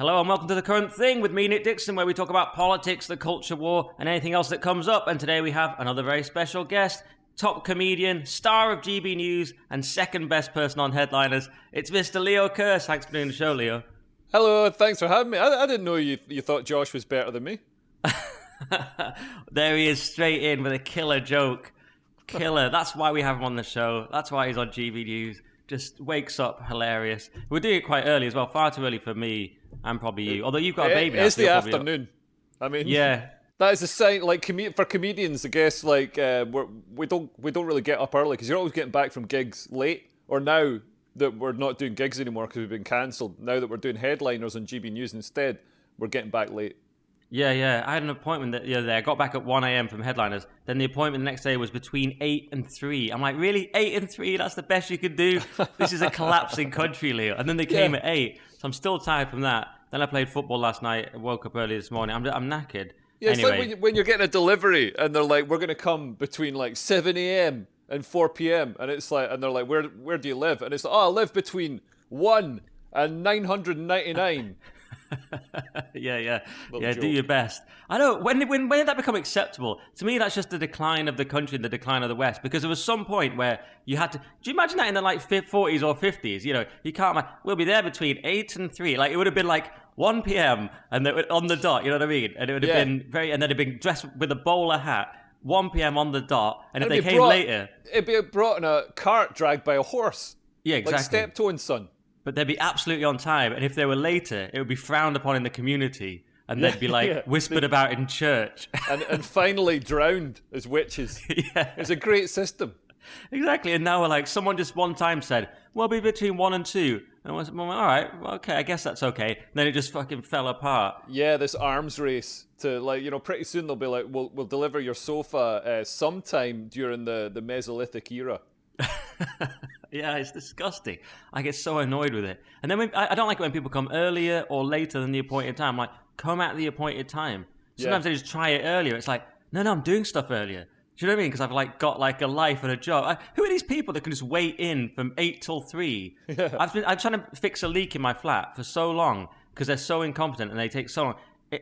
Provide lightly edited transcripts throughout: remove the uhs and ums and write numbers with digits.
Hello and welcome to The Current Thing with me, Nick Dixon, where we talk about politics, the culture war, and anything else that comes up. And today we have another very special guest, top comedian, star of GB News, and second best person on Headliners. It's Mr. Leo Kearse. Thanks for doing the show, Leo. Hello, thanks for having me. I didn't know you thought Josh was better than me. There he is, straight in with a killer joke. Killer. That's why we have him on the show. That's why he's on GB News. Just wakes up hilarious. We're doing it quite early as well. Far too early for me and probably you. Although you've got a baby. It's the afternoon. I mean, yeah. That is a sign. Like for comedians, I guess. Like we don't really get up early because you're always getting back from gigs late. Or now that we're not doing gigs anymore because we've been cancelled. Now that we're doing headliners on GB News instead, we're getting back late. Yeah. I had an appointment the other day. I got back at 1 a.m. from Headliners. Then the appointment the next day was between 8 and 3. I'm like, really? 8 and 3? That's the best you could do? This is a collapsing country, Leo. And then they came at 8. So I'm still tired from that. Then I played football last night. I woke up early this morning. I'm knackered. Yeah, it's anyway. like when you're getting a delivery and they're like, we're going to come between like 7 a.m. and 4 p.m. And it's like, and they're like, where do you live? And it's like, I live between 1 and 999. Yeah. Joke. Do your best. I know. When did that become acceptable? To me, that's just the decline of the country and the decline of the West. Because there was some point where you had to. Do you imagine that in the like 40s or 50s? You know, you can't. We'll be there between 8 and 3. Like it would have been like 1 p.m. and on the dot. You know what I mean? And it would have been very. And then it'd been dressed with a bowler hat. 1 p.m. on the dot. And if they came later, it'd be brought in a cart dragged by a horse. Yeah, exactly. Like Steptoe and Son. But they'd be absolutely on time. And if they were later, it would be frowned upon in the community. And they'd be like whispered about in church. and finally drowned as witches. Yeah. It's a great system. Exactly. And now we're like, someone just one time said, we'll be between 1 and 2. And I was like, all right, okay, I guess that's okay. And then it just fucking fell apart. Yeah, this arms race to like, pretty soon they'll be like, we'll deliver your sofa sometime during the Mesolithic era. Yeah, it's disgusting. I get so annoyed with it. And then I don't like it when people come earlier or later than the appointed time. I'm like, come at the appointed time. Sometimes they just try it earlier. It's like, no, I'm doing stuff earlier. Do you know what I mean? Because I've like got like a life and a job. Who are these people that can just wait in from 8 till 3? Yeah. I'm trying to fix a leak in my flat for so long because they're so incompetent and they take so long.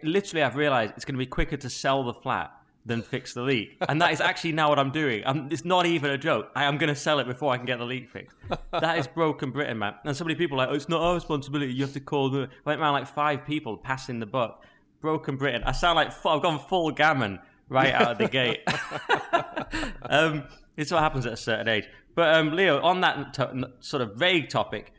Literally, I've realized it's going to be quicker to sell the flat than fix the leak. And that is actually now what I'm doing. It's not even a joke. I'm going to sell it before I can get the leak fixed. That is broken Britain, man. And so many people are like, oh, it's not our responsibility. You have to call the... I went around like 5 people passing the buck. Broken Britain. I sound like I've gone full gammon right out of the gate. It's what happens at a certain age. But Leo, on that sort of vague topic,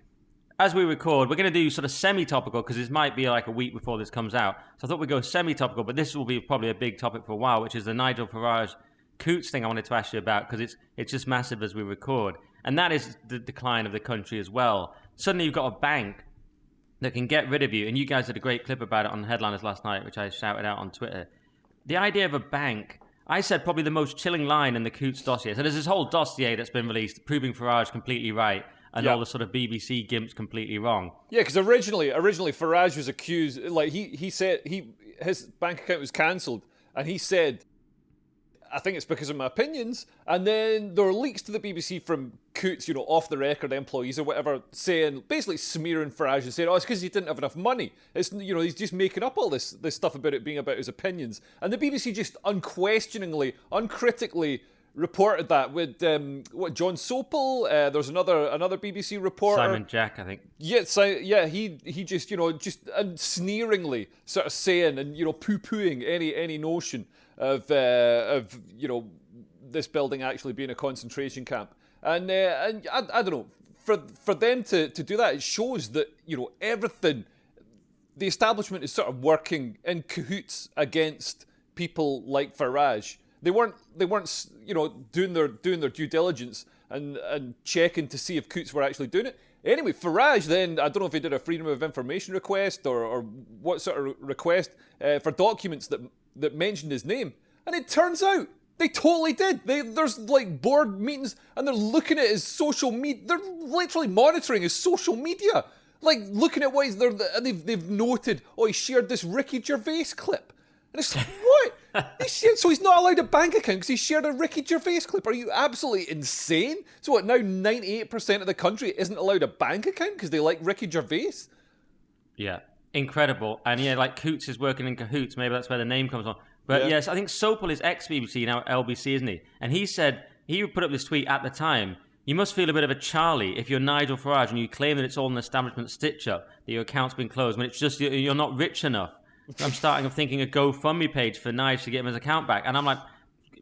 as we record, we're going to do sort of semi-topical because this might be like a week before this comes out. So I thought we'd go semi-topical, but this will be probably a big topic for a while, which is the Nigel Farage Coots thing I wanted to ask you about because it's just massive as we record. And that is the decline of the country as well. Suddenly you've got a bank that can get rid of you, and you guys did a great clip about it on Headliners last night, which I shouted out on Twitter. The idea of a bank, I said probably the most chilling line in the Coots dossier. So there's this whole dossier that's been released proving Farage completely right. And all the sort of BBC gimps completely wrong. Yeah, because originally Farage was accused, like he said his bank account was cancelled, and he said, I think it's because of my opinions. And then there were leaks to the BBC from Coots, off the record employees or whatever, saying, basically smearing Farage and saying, oh, it's because he didn't have enough money. It's, he's just making up all this stuff about it being about his opinions. And the BBC just unquestioningly, uncritically reported that with John Sopel. There's another BBC reporter, Simon Jack, I think. Yeah, he just just sneeringly sort of saying and poo-pooing any notion of this building actually being a concentration camp. And I don't know, for them to do that, it shows that everything, the establishment is sort of working in cahoots against people like Farage. They weren't doing their due diligence and checking to see if Coots were actually doing it. Anyway, Farage then, I don't know if he did a Freedom of Information request or what sort of request for documents that mentioned his name. And it turns out they totally did. There's like board meetings and they're looking at his social media. They're literally monitoring his social media. Like looking at what they've noted, oh, he shared this Ricky Gervais clip. And it's like, what? So he's not allowed a bank account because he shared a Ricky Gervais clip? Are you absolutely insane? So what, now 98% of the country isn't allowed a bank account because they like Ricky Gervais? Yeah. incredible. And yeah, like Coots is working in cahoots. Maybe that's where the name comes from. But yes, I think Sopel is ex-BBC, now LBC, isn't he? And he said, he put up this tweet at the time, you must feel a bit of a Charlie if you're Nigel Farage and you claim that it's all an establishment stitch-up, that your account's been closed, when it's just you're not rich enough. So I'm starting thinking a GoFundMe page for Nigel to get him his account back. And I'm like,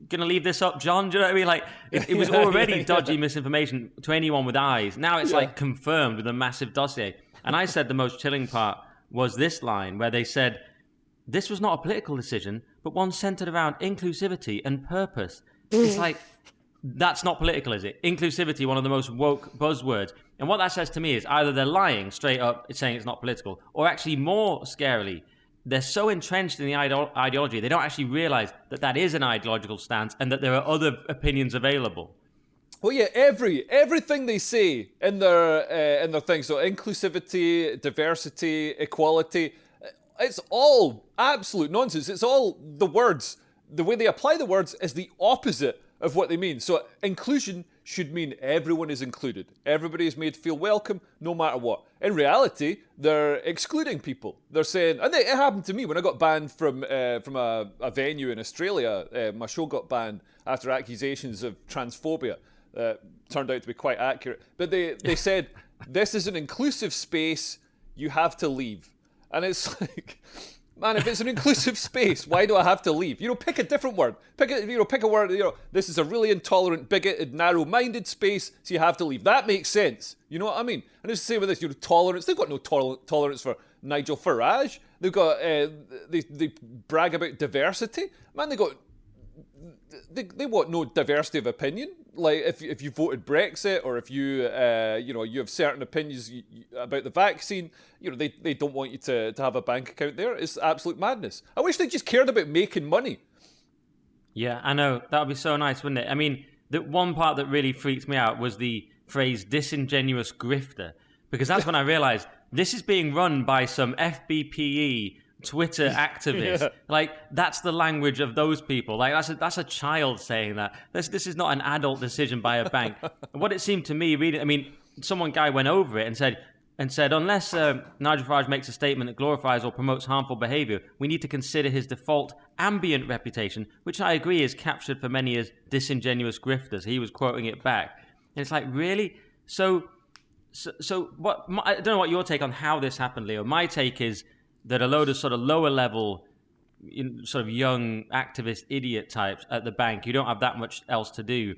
gonna leave this up, John? Do you know what I mean? Like, it was already dodgy misinformation to anyone with eyes. Now it's like confirmed with a massive dossier. And I said the most chilling part was this line where they said, this was not a political decision, but one centered around inclusivity and purpose. It's like, that's not political, is it? Inclusivity, one of the most woke buzzwords. And what that says to me is either they're lying straight up, saying it's not political, or actually more scarily, they're so entrenched in the ideology, they don't actually realize that that is an ideological stance and that there are other opinions available. Well, yeah, everything they say in their thing, so inclusivity, diversity, equality, it's all absolute nonsense. It's all the words. The way they apply the words is the opposite of what they mean. So inclusion should mean everyone is included. Everybody is made to feel welcome, no matter what. In reality, they're excluding people. They're saying, and it happened to me when I got banned from a venue in Australia. My show got banned after accusations of transphobia. Turned out to be quite accurate. But they said, this is an inclusive space, you have to leave. And it's like, man, if it's an inclusive space, why do I have to leave? Pick a different word. Pick a word, this is a really intolerant, bigoted, narrow-minded space, so you have to leave. That makes sense. You know what I mean? And it's the same with this, tolerance. They've got no tolerance for Nigel Farage. They've got, they brag about diversity. Man, they want no diversity of opinion. Like if you voted Brexit, or if you you have certain opinions about the vaccine, they don't want you to have a bank account there. It's absolute madness. I wish they just cared about making money. Yeah, I know. That would be so nice, wouldn't it? I mean, the one part that really freaks me out was the phrase disingenuous grifter, because that's when I realized this is being run by some FBPE Twitter activist. Like, that's the language of those people. Like, that's a child saying that. This is not an adult decision by a bank. What it seemed to me, some guy went over it and said, unless Nigel Farage makes a statement that glorifies or promotes harmful behaviour, we need to consider his default ambient reputation, which I agree is captured for many as disingenuous grifters. He was quoting it back. And it's like, really? So what? I don't know what your take on how this happened, Leo. My take is that a load of sort of lower level, sort of young activist idiot types at the bank, you don't have that much else to do,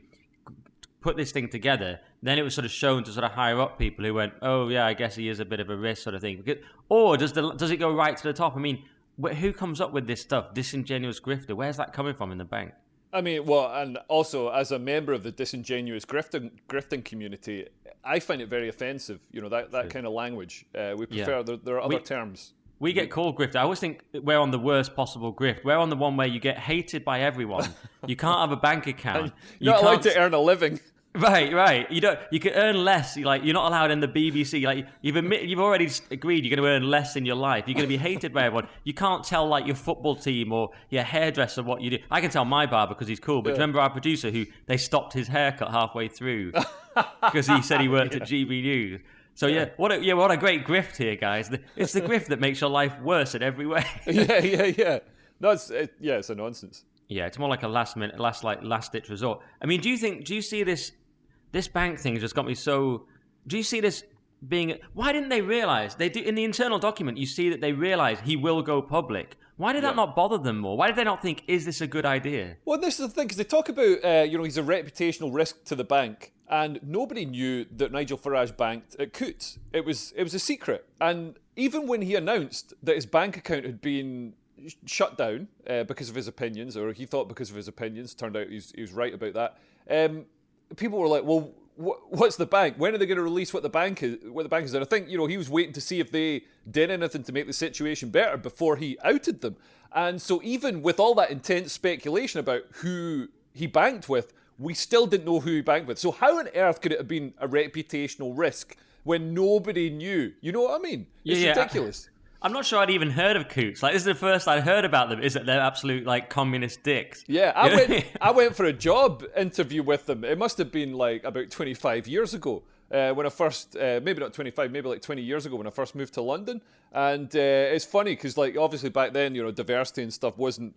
put this thing together. Then it was sort of shown to sort of higher up people who went, oh yeah, I guess he is a bit of a risk, sort of thing. Or does it go right to the top? I mean, who comes up with this stuff? Disingenuous grifter. Where's that coming from in the bank? I mean, well, and also as a member of the disingenuous grifting community, I find it very offensive. That kind of language. We prefer there are other terms. We get called grifter. I always think we're on the worst possible grift. We're on the one where you get hated by everyone. You can't have a bank account. You're not allowed to earn a living. Right. You can earn less. You're not allowed in the BBC. Like, you've already agreed you're going to earn less in your life. You're going to be hated by everyone. You can't tell like your football team or your hairdresser what you do. I can tell my barber because he's cool. But remember our producer who they stopped his haircut halfway through because he said he worked at GB News. So what a great grift here, guys. It's the grift that makes your life worse in every way. Yeah. No, it's a nonsense. Yeah, it's more like a last ditch resort. I mean, do you see this bank thing has just got me so... Do you see this being... Why didn't they realize? They do in the internal document, you see that they realize he will go public. Why did that not bother them more? Why did they not think, is this a good idea? Well, this is the thing, because they talk about, he's a reputational risk to the bank. And nobody knew that Nigel Farage banked at Coots. It was a secret. And even when he announced that his bank account had been shut down because of his opinions, or he thought because of his opinions, turned out he was right about that, people were like, well, what's the bank? When are they going to release what the bank is? And I think, he was waiting to see if they did anything to make the situation better before he outed them. And so even with all that intense speculation about who he banked with, we still didn't know who he banked with. So how on earth could it have been a reputational risk when nobody knew? You know what I mean? It's ridiculous. I'm not sure I'd even heard of Coots. Like, this is the first I'd heard about them, is that they're absolute, like, communist dicks. Yeah, I went for a job interview with them. It must have been, like, about 25 years ago. when I first, maybe not 25, maybe like 20 years ago when I first moved to London. And it's funny because, like, obviously back then, diversity and stuff wasn't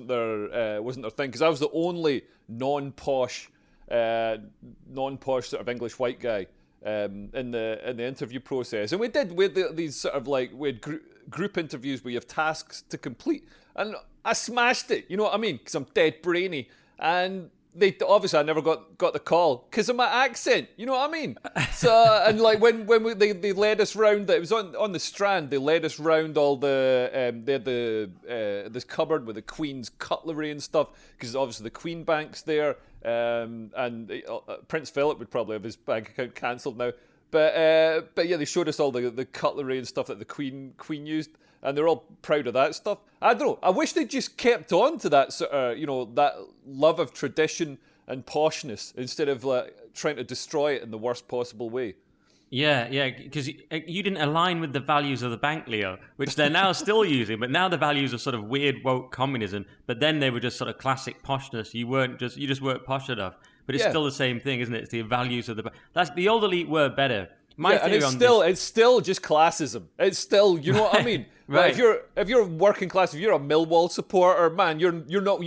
their thing, because I was the only non-posh sort of English white guy in the interview process. And we had these sort of like, we had group interviews where you have tasks to complete, and I smashed it. You know what I mean? Because I'm dead brainy, and obviously I never got the call because of my accent. You know what I mean? So and like when they led us round, it was on the Strand. They led us round all the they had this cupboard with the Queen's cutlery and stuff, because obviously the Queen Bank's there, and Prince Philip would probably have his bank account cancelled now. But yeah, they showed us all the cutlery and stuff that the Queen used, and they're all proud of that stuff. I don't know. I wish they just kept on to that sort of, that love of tradition and poshness, instead of like trying to destroy it in the worst possible way. Yeah, because you didn't align with the values of the bank, Leo, which they're now still using, but now the values are sort of weird woke communism, but then they were just sort of classic poshness. You just weren't posh enough. But it's still the same thing, isn't it? It's the values of the old elite were better. It's still just classism. It's still, you know what I mean? Right. Like if you're working class, if you're a Millwall supporter, man, you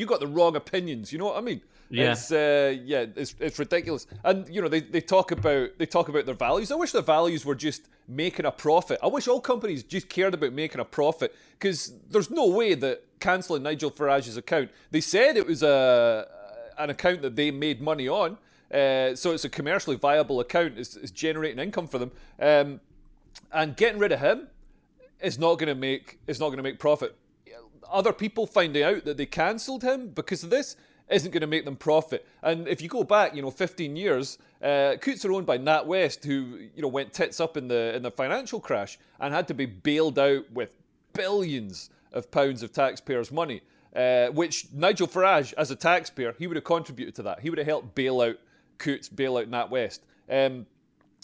got the wrong opinions. You know what I mean? Yeah. It's ridiculous. And they talk about their values. I wish their values were just making a profit. I wish all companies just cared about making a profit, because there's no way that cancelling Nigel Farage's account. They said it was an account that they made money on. So it's a commercially viable account. It's generating income for them, and getting rid of him is not going to make profit. Other people finding out that they cancelled him because of this isn't going to make them profit. And if you go back, 15 years, Coots are owned by NatWest, who went tits up in the financial crash and had to be bailed out with billions of pounds of taxpayers' money. Which Nigel Farage, as a taxpayer, he would have contributed to that. He would have helped bail out Coots, bail out NatWest.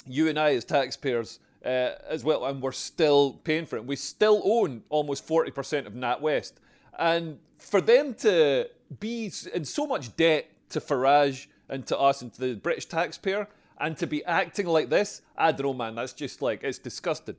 You and I, as taxpayers, as well, and we're still paying for it. We still own almost 40% of NatWest. And for them to be in so much debt to Farage and to us and to the British taxpayer, and to be acting like this, I don't know, man, that's just like, it's disgusting.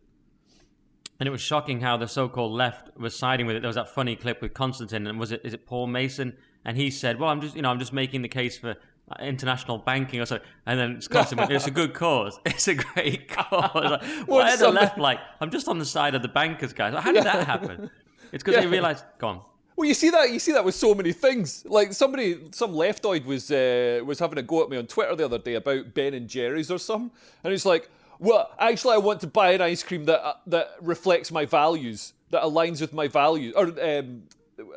And it was shocking how the so-called left was siding with it. There was that funny clip with Constantine, and is it Paul Mason? And he said, "Well, I'm just making the case for international banking or something." And then Constantine went, "It's a good cause. It's a great cause." Like, why are the left like, "I'm just on the side of the bankers, guys"? Like, how did that happen? It's because they realised. Go on. Well, you see that with so many things. Like some leftoid was having a go at me on Twitter the other day about Ben and Jerry's or something, and he's like, "Well, actually, I want to buy an ice cream that reflects my values, that aligns with my values, or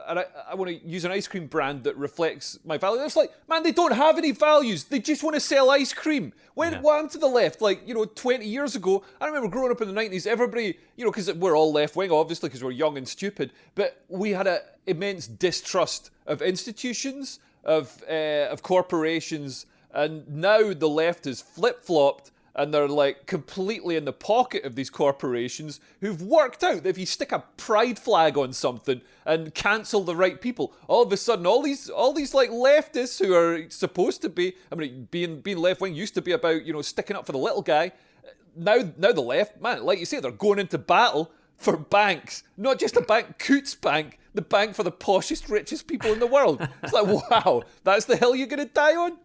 and I want to use an ice cream brand that reflects my values." It's like, man, they don't have any values. They just want to sell ice cream. What happened to the left? Like, 20 years ago, I remember growing up in the 90s, everybody, because we're all left-wing, obviously, because we're young and stupid, but we had an immense distrust of institutions, of corporations, and now the left is flip-flopped, and they're like completely in the pocket of these corporations who've worked out that if you stick a pride flag on something and cancel the right people, all of a sudden all these like leftists who are supposed to be, I mean, being left wing used to be about sticking up for the little guy. Now the left, man, like you say, they're going into battle for banks, not just a bank, Coots Bank, the bank for the poshest, richest people in the world. It's like, wow, that's the hill you're going to die on.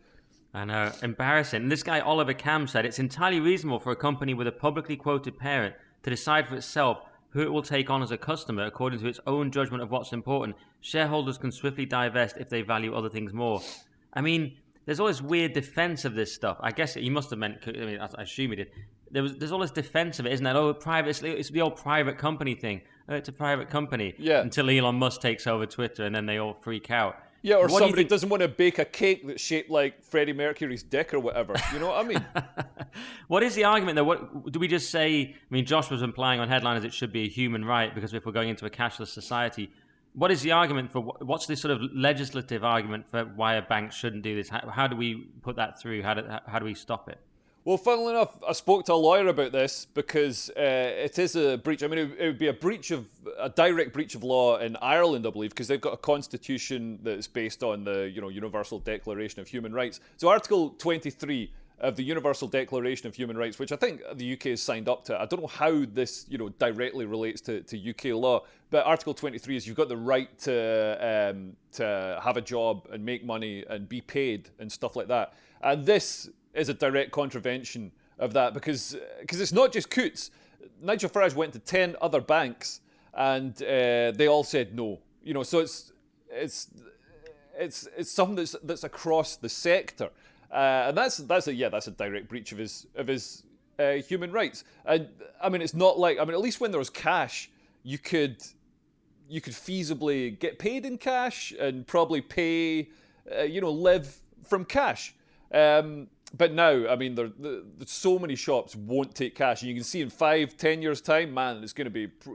I know, embarrassing. And this guy, Oliver Cam, said it's entirely reasonable for a company with a publicly quoted parent to decide for itself who it will take on as a customer according to its own judgment of what's important. Shareholders can swiftly divest if they value other things more. I mean, there's all this weird defense of this stuff. I guess he must have meant, I mean, I assume he did. There's all this defense of it, isn't there? Oh, it's the old private company thing. Oh, it's a private company. Yeah. Until Elon Musk takes over Twitter and then they all freak out. Yeah, or somebody doesn't want to bake a cake that's shaped like Freddie Mercury's dick or whatever. You know what I mean? What is the argument, though? What do we just say? I mean, Josh was implying on headliners it should be a human right because if we're going into a cashless society, what is the argument for? What's the sort of legislative argument for why a bank shouldn't do this? How do we put that through? How do we stop it? Well, funnily enough, I spoke to a lawyer about this because it is a breach. I mean, it would be a direct breach of law in Ireland, I believe, because they've got a constitution that's based on the Universal Declaration of Human Rights. So Article 23 of the Universal Declaration of Human Rights, which I think the UK has signed up to. I don't know how this, directly relates to UK law, but Article 23 is you've got the right to have a job and make money and be paid and stuff like that. And this is a direct contravention of that because it's not just Coutts. Nigel Farage went to 10 other banks and they all said no. So it's something that's across the sector. And that's a direct breach of his human rights. And I mean, it's not like, at least when there was cash, you could feasibly get paid in cash and probably pay, live from cash. But now, I mean, there's so many shops won't take cash, and you can see in 5-10 years' time, man,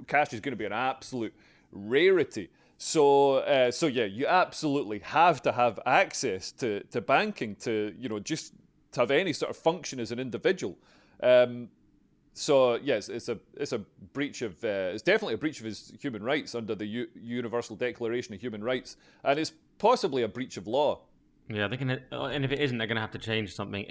cash is going to be an absolute rarity. So yeah, you absolutely have to have access to banking to just to have any sort of function as an individual. So yes, it's a breach of it's definitely a breach of his human rights under the Universal Declaration of Human Rights, and it's possibly a breach of law. Yeah, and if it isn't, they're going to have to change something.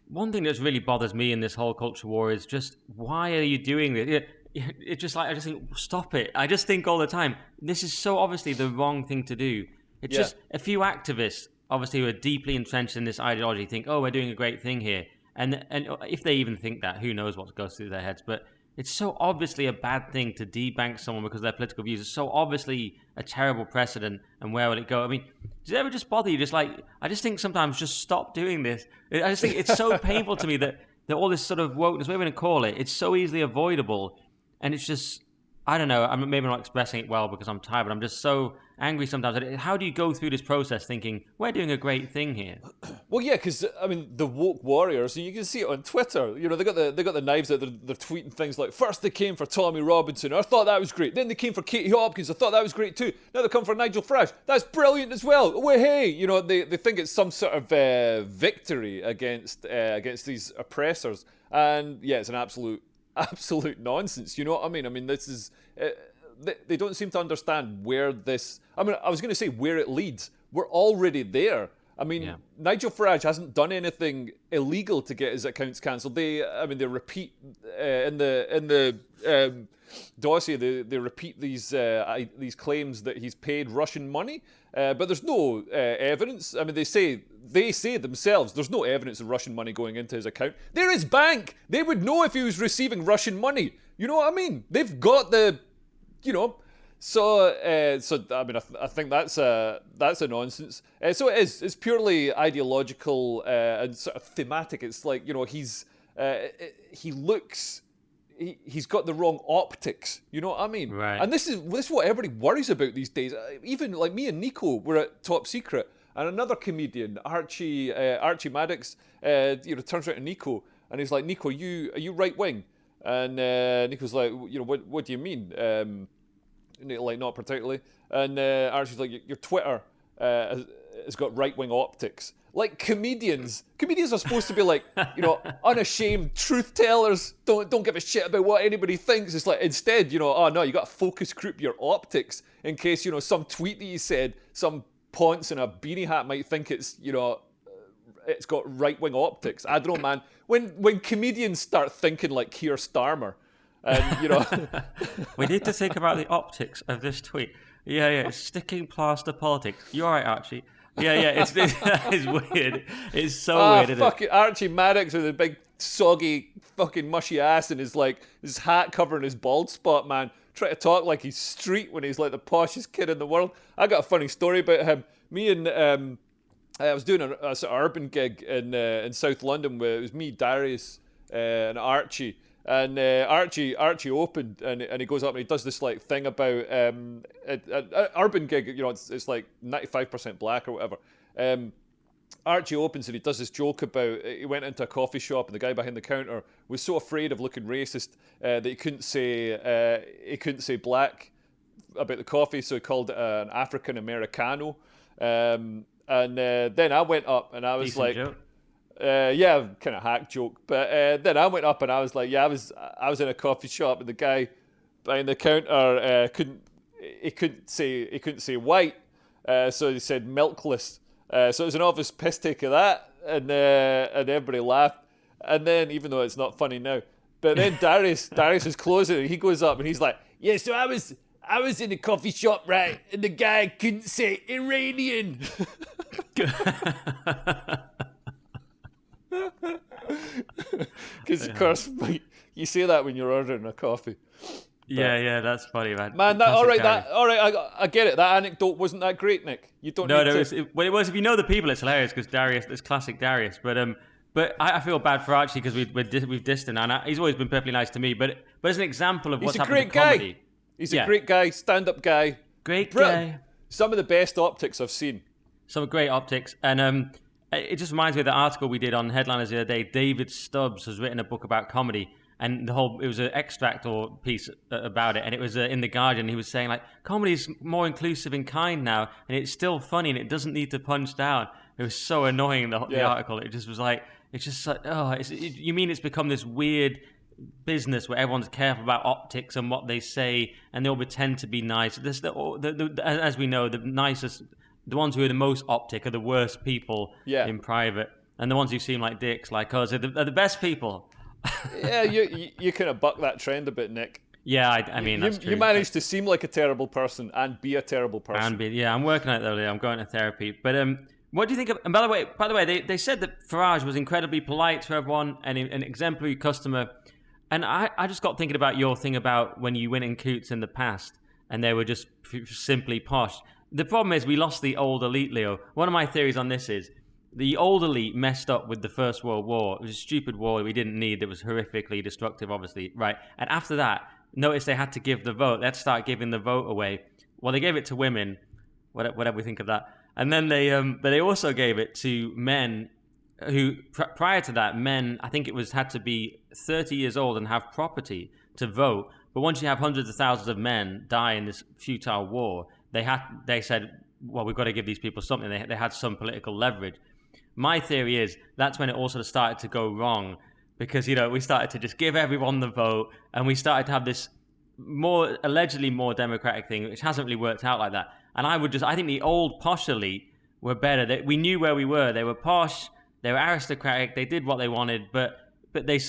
One thing that really bothers me in this whole culture war is just, why are you doing this? It's just like, I just think, stop it. I just think all the time, this is so obviously the wrong thing to do. It's just a few activists, obviously, who are deeply entrenched in this ideology, think, oh, we're doing a great thing here. And if they even think that, who knows what goes through their heads. But it's so obviously a bad thing to debank someone because of their political views. It's so obviously a terrible precedent, and where will it go? I mean, does it ever just bother you? I just think sometimes just stop doing this. I just think it's so painful to me that all this sort of wokeness, whatever we're going to call it, it's so easily avoidable. And it's just, I don't know, I'm maybe not expressing it well because I'm tired, but I'm just so angry sometimes. How do you go through this process thinking, we're doing a great thing here? Well, yeah, because, I mean, the woke warriors, and you can see it on Twitter, they got the knives out, they're tweeting things like, first they came for Tommy Robinson, I thought that was great. Then they came for Katie Hopkins, I thought that was great too. Now they come for Nigel Farage, that's brilliant as well. Oh, hey, they think it's some sort of victory against these oppressors. And yeah, it's an absolute nonsense. You know what I mean? I mean, this is they don't seem to understand where this. I mean, I was going to say where it leads. We're already there. I mean, Nigel Farage hasn't done anything illegal to get his accounts cancelled. They repeat in the dossier. They repeat these claims that he's paid Russian money, but there's no evidence. I mean, they say themselves there's no evidence of Russian money going into his account. They're his bank. They would know if he was receiving Russian money. You know what I mean? They've got the, So I mean, I think that's a nonsense. So it is. It's purely ideological and sort of thematic. It's like he's got the wrong optics. You know what I mean? Right. And this is what everybody worries about these days. Even like me and Nico were at Top Secret, and another comedian, Archie Maddox, turns around to Nico and he's like, Nico, are you right wing? And Nico's like, what do you mean? Like, not particularly. And Archie's like, your Twitter has got right-wing optics. Like, comedians are supposed to be like, unashamed truth tellers. Don't give a shit about what anybody thinks. It's like, instead, oh no, you got to focus group your optics in case, some tweet that you said, some ponce in a beanie hat might think it's, it's got right-wing optics. I don't know, man. When comedians start thinking like Keir Starmer, and we need to think about the optics of this tweet. Yeah, it's sticking plaster politics. You're right, Archie. Yeah, it's weird. It's so weird. Fucking Archie Maddox with a big soggy fucking mushy ass and his hat covering his bald spot, man. Try to talk like he's street when he's like the poshest kid in the world. I got a funny story about him. Me and I was doing a sort of urban gig in South London where it was me, Darius, and Archie. And Archie opened and he goes up and he does this like thing about an urban gig, it's like 95% black or whatever. Archie opens and he does this joke about he went into a coffee shop and the guy behind the counter was so afraid of looking racist that he couldn't say black about the coffee, so he called it an African Americano. And then I went up and I was Decent like. Joke. Kind of hack joke. But then I went up and I was like, I was in a coffee shop and the guy behind the counter couldn't say white, so he said milkless. So it was an obvious piss take of that. and everybody laughed. And then, even though it's not funny now, but then Darius is closing, and he goes up and he's like, "Yeah, so I was in a coffee shop, right, and the guy couldn't say Iranian." Because of course you say that when you're ordering a coffee. Yeah, that's funny, man. Man, all right. I get it. That anecdote wasn't that great, Nick. You don't. It was. If you know the people, it's hilarious because Darius, it's classic Darius. But I feel bad for Archie because we've dissed him, and he's always been perfectly nice to me. But as an example of what's happening in comedy, he's a great guy, stand-up guy, guy. Some of the best optics I've seen. Some great optics, and it just reminds me of the article we did on Headliners the other day. David Stubbs has written a book about comedy. And it was an extract or piece about it, and it was in The Guardian. He was saying, like, comedy is more inclusive in kind now, and it's still funny, and it doesn't need to punch down. It was so annoying, the article. It just was like, it's just like, you mean it's become this weird business where everyone's careful about optics and what they say, and they'll pretend to be nice. As we know, the nicest, the ones who are the most optic are the worst people in private, and the ones who seem like dicks, like us, are the best people. Yeah, you kind of buck that trend a bit, Nick. Yeah, I mean, that's true. You managed to seem like a terrible person and be a terrible person. I'm working on it though. I'm going to therapy. But what do you think of? And by the way, they said that Farage was incredibly polite to everyone and an exemplary customer. And I just got thinking about your thing about when you went in Coots in the past and they were just simply posh. The problem is we lost the old elite, Leo. One of my theories on this is the old elite messed up with the First World War. It was a stupid war we didn't need. It was horrifically destructive, obviously, right? And after that, notice they had to give the vote. Let's start giving the vote away. Well, they gave it to women, whatever we think of that. And then but they also gave it to men who, prior to that, I think it had to be 30 years old and have property to vote. But once you have hundreds of thousands of men die in this futile war, they said, well, we've got to give these people something. They had some political leverage. My theory is that's when it all sort of started to go wrong because, we started to just give everyone the vote and we started to have this allegedly more democratic thing, which hasn't really worked out like that. And I think the old posh elite were better. We knew where we were. They were posh, they were aristocratic, they did what they wanted, but they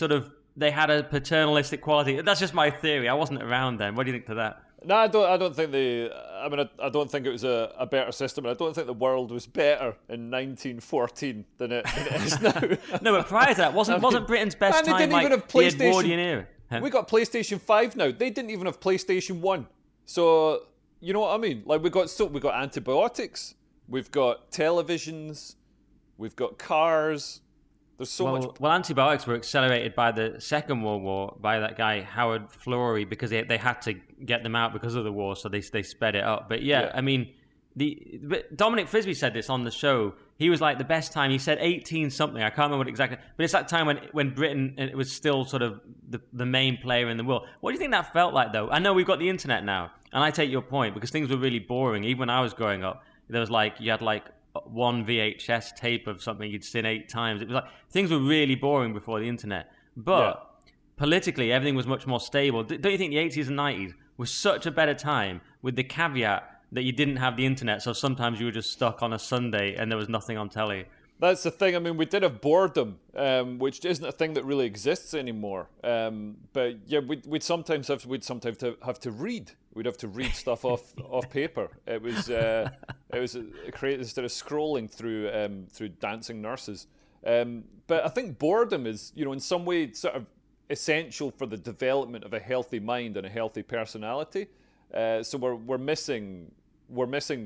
had a paternalistic quality. That's just my theory. I wasn't around then. What do you think to that? No, I don't think I don't think it was a better system. I don't think the world was better in 1914 than it is now. No, but prior to that, wasn't Britain's best time even have the Edwardian era? We got PlayStation 5 now. They didn't even have PlayStation 1. So, you know what I mean? Like we got antibiotics, we've got televisions, we've got cars. There's so much. Well, antibiotics were accelerated by the Second World War by that guy Howard Florey because they had to get them out because of the war, so they sped it up. But yeah. I mean, but Dominic Frisby said this on the show. He was like the best time. He said 18 something. I can't remember what exactly. But it's that time when Britain it was still sort of the main player in the world. What do you think that felt like though? I know we've got the internet now, and I take your point because things were really boring. Even when I was growing up, there was you had one VHS tape of something you'd seen 8 times. It was like things were really boring before the internet. But politically, everything was much more stable. Don't you think the 80s and 90s was such a better time with the caveat that you didn't have the internet, so sometimes you were just stuck on a Sunday and there was nothing on telly? That's the thing. I mean, we did have boredom, which isn't a thing that really exists anymore. But yeah, we'd sometimes have to read. We'd have to read stuff off paper. It was created instead of scrolling through dancing nurses. But I think boredom is, in some way sort of essential for the development of a healthy mind and a healthy personality. So we're missing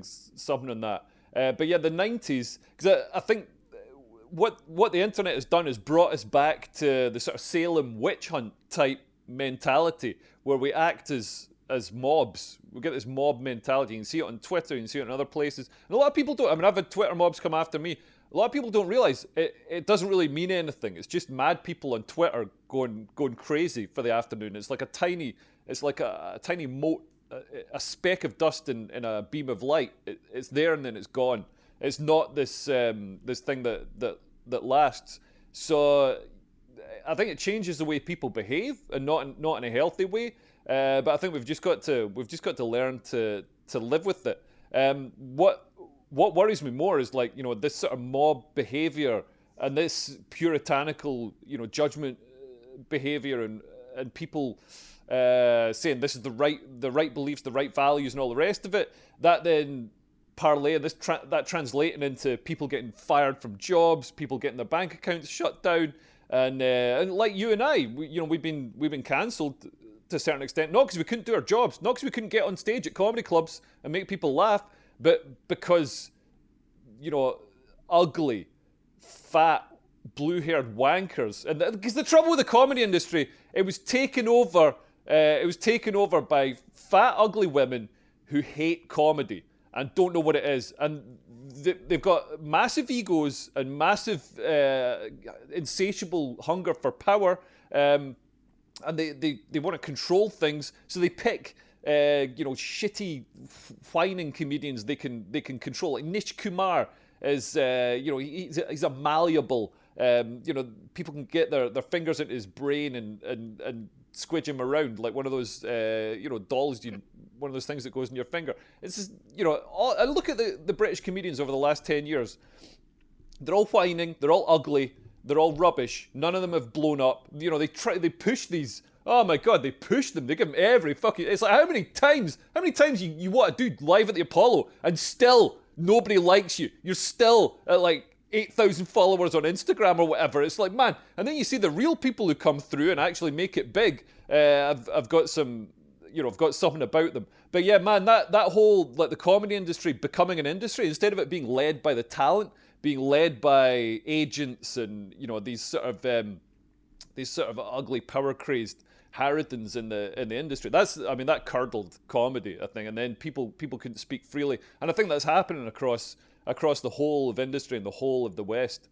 something on that. But yeah, the 90s, because I think what the internet has done is brought us back to the sort of Salem witch hunt type mentality where we act as mobs. We get this mob mentality. You can see it on Twitter, you can see it in other places. And a lot of people don't. I mean, I've had Twitter mobs come after me. A lot of people don't realise it doesn't really mean anything. It's just mad people on Twitter going crazy for the afternoon. It's like a tiny mote, a speck of dust in a beam of light. It's there and then it's gone. It's not this thing that lasts. So I think it changes the way people behave, and not in a healthy way. But I think we've just got to learn to live with it. What worries me more is this sort of mob behaviour and this puritanical, judgment behavior, and people saying this is the right beliefs, the right values, and all the rest of it, that then parlay this that translating into people getting fired from jobs, people getting their bank accounts shut down, and like you and I, we've been cancelled to a certain extent, not because we couldn't do our jobs, not because we couldn't get on stage at comedy clubs and make people laugh, but because ugly, fat, blue-haired wankers, and because the trouble with the comedy industry, it was taken over by fat, ugly women who hate comedy and don't know what it is, and they've got massive egos and massive insatiable hunger for power, and they want to control things, so they pick shitty whining comedians they can control. Like Nish Kumar is he's a malleable, people can get their fingers into his brain and squidge him around like one of those dolls, one of those things that goes in your finger. It's just, I look at the British comedians over the last 10 years. They're all whining, they're all ugly, they're all rubbish. None of them have blown up. They push these. Oh my God, they push them. They give them every fucking. It's like how many times you want to do live at the Apollo and still nobody likes you. You're still at like 8,000 followers on Instagram or whatever. It's like, man. And then you see the real people who come through and actually make it big. I've got some. I've got something about them. But yeah, man, that whole, like, the comedy industry becoming an industry, instead of it being led by the talent, being led by agents and, these sort of ugly, power-crazed harridans in the industry. That curdled comedy, I think. And then people couldn't speak freely. And I think that's happening across the whole of industry and the whole of the West.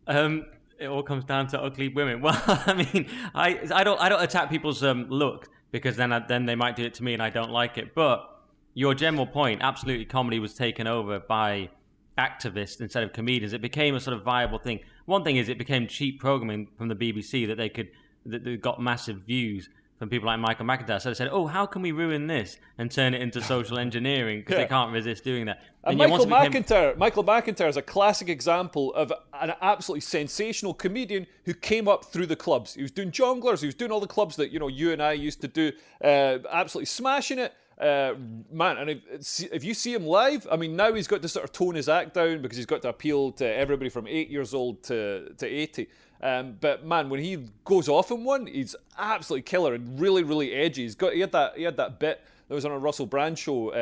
It all comes down to ugly women. Well, I mean, I don't attack people's look, because then they might do it to me and I don't like it. But your general point, absolutely, comedy was taken over by activists instead of comedians. It became a sort of viable thing. One thing is it became cheap programming from the BBC that they got massive views from people like Michael McIntyre. So they said, oh, how can we ruin this and turn it into social engineering? Because they can't resist doing that. And Michael McIntyre is a classic example of an absolutely sensational comedian who came up through the clubs. He was doing jonglers, he was doing all the clubs that you and I used to do, absolutely smashing it. Man, and if you see him live, I mean, now he's got to sort of tone his act down because he's got to appeal to everybody from 8 years old to 80. But man, when he goes off on one, he's absolutely killer and really, really edgy. He had that bit that was on a Russell Brand show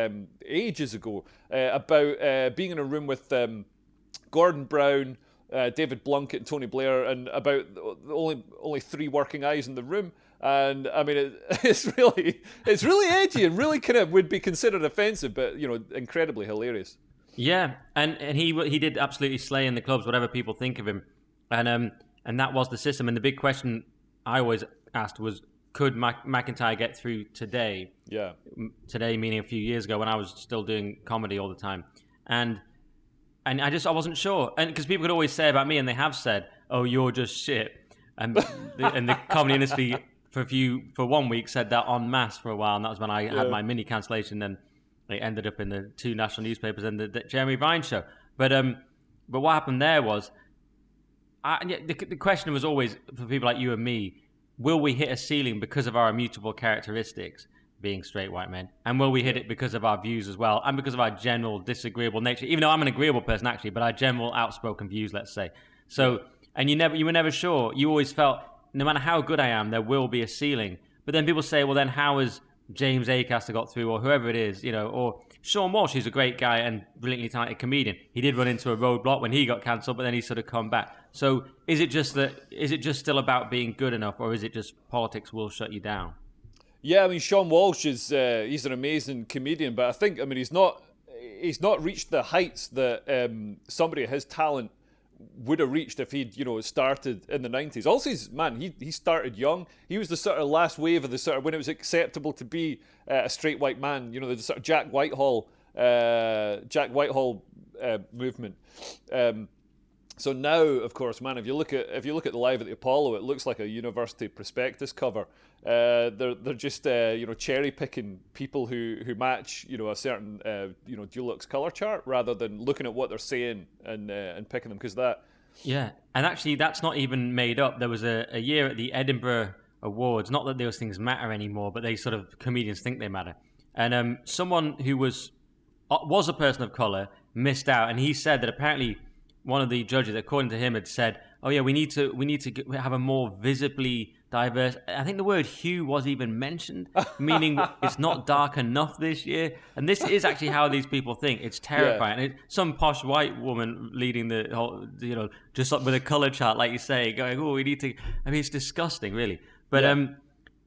ages ago about being in a room with Gordon Brown, David Blunkett, and Tony Blair, and about only three working eyes in the room. And I mean, it's really edgy and really kind of would be considered offensive, but incredibly hilarious. Yeah, and he did absolutely slay in the clubs, whatever people think of him, and that was the system. And the big question I always asked was, could McIntyre get through today? Yeah, today meaning a few years ago when I was still doing comedy all the time, and I wasn't sure, and because people could always say about me, and they have said, "Oh, you're just shit," and the comedy industry. For 1 week said that en masse for a while, and that was when I had my mini cancellation. Then it ended up in the two national newspapers and the Jeremy Vine show. But what happened there was, the question was always for people like you and me: will we hit a ceiling because of our immutable characteristics, being straight white men, and will we hit it because of our views as well, and because of our general disagreeable nature? Even though I'm an agreeable person actually, but our general outspoken views, let's say. So, and you were never sure. You always felt, no matter how good I am, there will be a ceiling. But then people say, well, then how has James Acaster got through, or whoever it is, or Sean Walsh, who's a great guy and brilliantly talented comedian. He did run into a roadblock when he got cancelled, but then he sort of come back. So is it just still about being good enough, or is it just politics will shut you down? Yeah, I mean, Sean Walsh is he's an amazing comedian, but I think, he's not reached the heights that somebody of his talent would have reached if he'd started in the 90s. Also, he started young. He was the sort of last wave of the sort of when it was acceptable to be a straight white man. The sort of Jack Whitehall movement. So now, of course, man, if you look at the Live at the Apollo, it looks like a university prospectus cover. They're just cherry picking people who match a certain Dulux color chart rather than looking at what they're saying and picking them, because that Yeah, and actually that's not even made up. There was a year at the Edinburgh Awards, not that those things matter anymore, but they sort of, comedians think they matter. And someone who was a person of colour missed out, and he said that apparently one of the judges, according to him, had said, "Oh yeah, we need to have a more visibly diverse." I think the word hue was even mentioned, meaning it's not dark enough this year. And this is actually how these people think. It's terrifying. Yeah. Some posh white woman leading the whole, just with a colour chart, like you say, going, "Oh, we need to." I mean, it's disgusting, really. But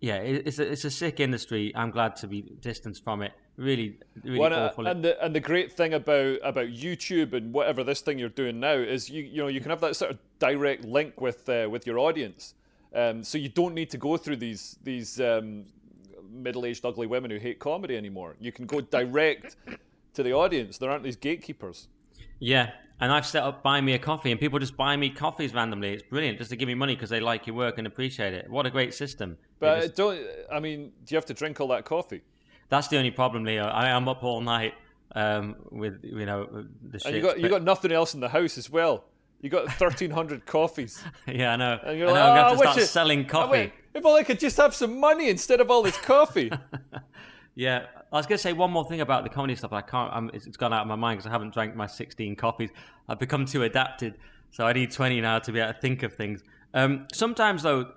it's a sick industry. I'm glad to be distanced from it. Really awful. And the great thing about YouTube and whatever this thing you're doing now is you can have that sort of direct link with your audience. So you don't need to go through these middle-aged ugly women who hate comedy anymore. You can go direct to the audience. There aren't these gatekeepers. Yeah. And I've set up Buy Me a Coffee, and people just buy me coffees randomly. It's brilliant, just to give me money because they like your work and appreciate it. What a great system. But do you have to drink all that coffee? That's the only problem, Leo. I am up all night with the shit. And you got nothing else in the house as well. You got 1,300 coffees. Yeah, I know. And you're I'm going to have to start selling coffee. If only I could just have some money instead of all this coffee. Yeah, I was going to say one more thing about the comedy stuff. I can't. It's gone out of my mind because I haven't drank my 16 coffees. I've become too adapted, so I need 20 now to be able to think of things. Sometimes though,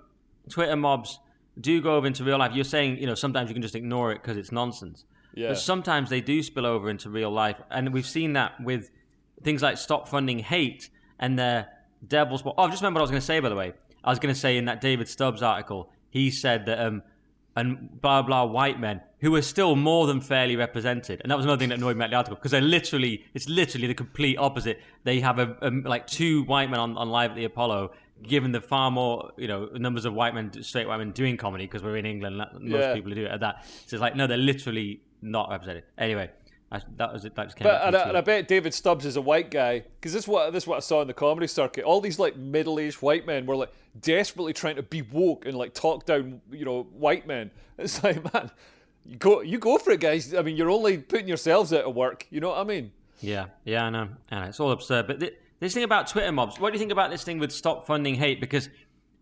Twitter mobs do go over into real life. You're saying sometimes you can just ignore it because it's nonsense. Yeah. But sometimes they do spill over into real life, and we've seen that with things like Stop Funding Hate and their devil's. Oh, I just remembered what I was going to say. By the way, I was going to say in that David Stubbs article, he said that and blah blah white men who are still more than fairly represented, and that was another thing that annoyed me about the article because it's literally the complete opposite. They have like two white men on live at the Apollo, given the far more numbers of straight white men doing comedy because we're in England. Most people do it at that. So it's like no, they're literally not represented. Anyway, that was it. That just came. And I bet David Stubbs is a white guy because this is what I saw in the comedy circuit. All these like middle-aged white men were like desperately trying to be woke and like talk down white men. It's like, man, you go for it, guys. I mean, you're only putting yourselves out of work. You know what I mean? Yeah, I know. It's all absurd. But this thing about Twitter mobs, what do you think about this thing with Stop Funding Hate? Because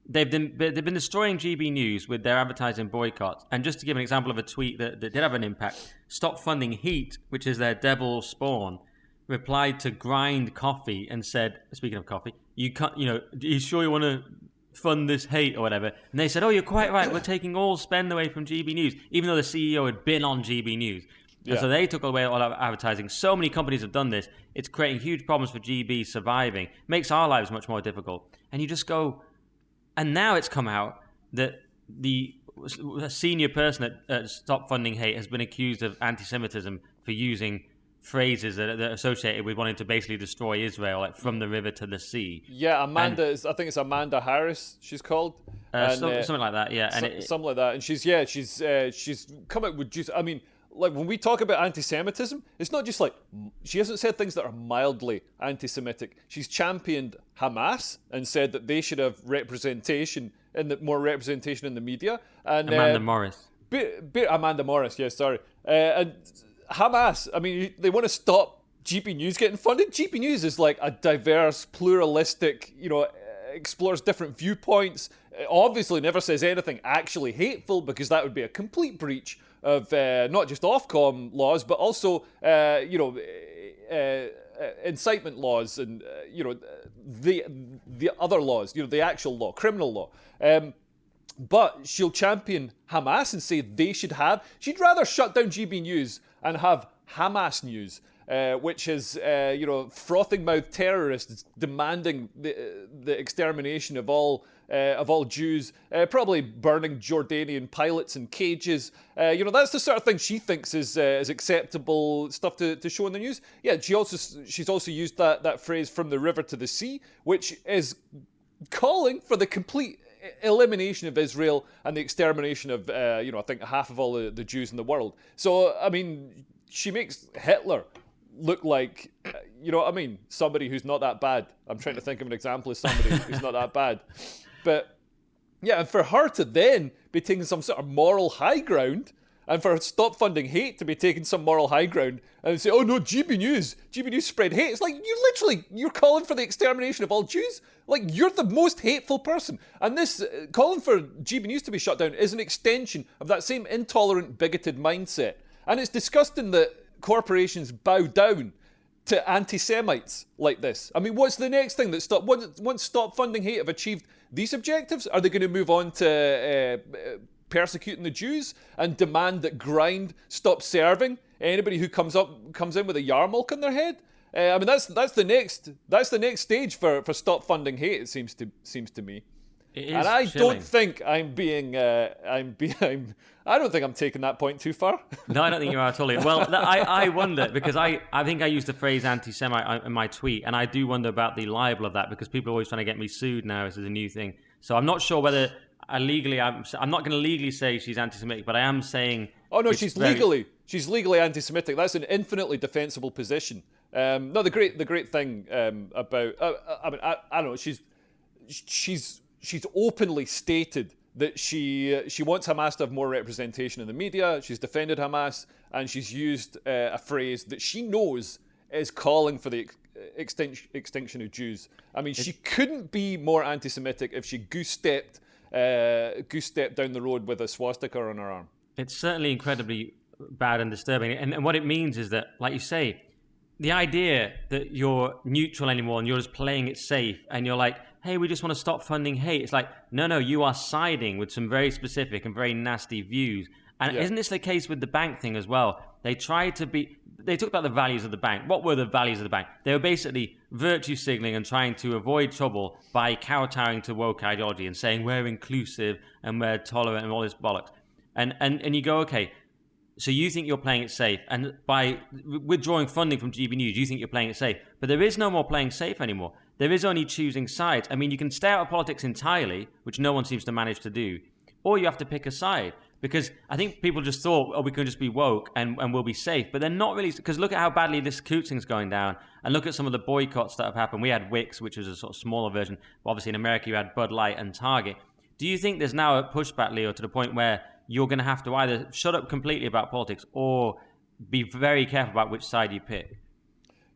they've been destroying GB News with their advertising boycotts. And just to give an example of a tweet that did have an impact, Stop Funding Heat, which is their devil spawn, replied to Grind Coffee and said, speaking of coffee, you sure you want to fund this hate or whatever? And they said, oh, you're quite right. We're taking all spend away from GB News, even though the CEO had been on GB News. Yeah. And so they took away all our advertising. So many companies have done this. It's creating huge problems for GB surviving. Makes our lives much more difficult. And you just go... And now it's come out that the senior person at Stop Funding Hate has been accused of anti-Semitism for using phrases that are associated with wanting to basically destroy Israel, like from the river to the sea. Yeah, I think it's Amanda Harris, she's called. Something like that, yeah. Something like that. And she's come out with just, I mean, like when we talk about anti-Semitism, it's not just like, she hasn't said things that are mildly anti-Semitic. She's championed Hamas and said that they should have more representation in the media. And Amanda Morris. Amanda Morris, yeah, sorry. And Hamas, I mean, they want to stop GB News getting funded. GB News is like a diverse, pluralistic, explores different viewpoints. It obviously never says anything actually hateful because that would be a complete breach of not just Ofcom laws, but also, incitement laws and, the other laws, the actual law, criminal law. But she'll champion Hamas and say she'd rather shut down GB News and have Hamas News, which is, frothing mouth terrorists demanding the extermination of all Jews, probably burning Jordanian pilots in cages. That's the sort of thing she thinks is acceptable stuff to show in the news. Yeah, she's also used that phrase "from the river to the sea," which is calling for the complete elimination of Israel and the extermination of, I think half of all the Jews in the world. So, I mean, she makes Hitler look like, somebody who's not that bad. I'm trying to think of an example of somebody who's not that bad. But, yeah, and for her to then be taking some sort of moral high ground and for Stop Funding Hate to be taking some moral high ground and say, oh no, GB News spread hate. It's like, you're calling for the extermination of all Jews? Like, you're the most hateful person. And this, calling for GB News to be shut down is an extension of that same intolerant, bigoted mindset. And it's disgusting that corporations bow down to anti-Semites like this. I mean, what's the next thing that once Stop Funding Hate have achieved these objectives? Are they going to move on to persecuting the Jews and demand that Grind stop serving anybody who comes in with a yarmulke on their head? I mean, that's the next stage for Stop Funding Hate. It seems to me. It is and I chilling. don't think I don't think I'm taking that point too far. No, I don't think you are at all. Well, I wonder, because I think I used the phrase anti-Semite in my tweet, and I do wonder about the libel of that, because people are always trying to get me sued now. This is a new thing. So I'm not sure whether I'm not going to legally say she's anti-Semitic, but I am saying... Oh, no, she's legally anti-Semitic. That's an infinitely defensible position. No, the great thing about... I don't know, she's openly stated that she wants Hamas to have more representation in the media. She's defended Hamas, and she's used a phrase that she knows is calling for the extinction of Jews. I mean, she couldn't be more anti-Semitic if she goose-stepped down the road with a swastika on her arm. It's certainly incredibly bad and disturbing. And what it means is that, like you say, the idea that you're neutral anymore and you're just playing it safe and you're like, hey, we just want to stop funding hate. It's like, no, you are siding with some very specific and very nasty views. And isn't this the case with the bank thing as well? They talked about the values of the bank. What were the values of the bank? They were basically virtue signaling and trying to avoid trouble by kowtowing to woke ideology and saying we're inclusive and we're tolerant and all this bollocks. And you go, okay, so you think you're playing it safe, and by withdrawing funding from GB News, you think you're playing it safe. But there is no more playing safe anymore. There is only choosing sides. I mean, you can stay out of politics entirely, which no one seems to manage to do, or you have to pick a side. Because I think people just thought, we can just be woke and we'll be safe. But they're not really, because look at how badly this cootsing's going down, and look at some of the boycotts that have happened. We had Wix, which was a sort of smaller version. Obviously in America you had Bud Light and Target. Do you think there's now a pushback, Leo, to the point where you're going to have to either shut up completely about politics or be very careful about which side you pick?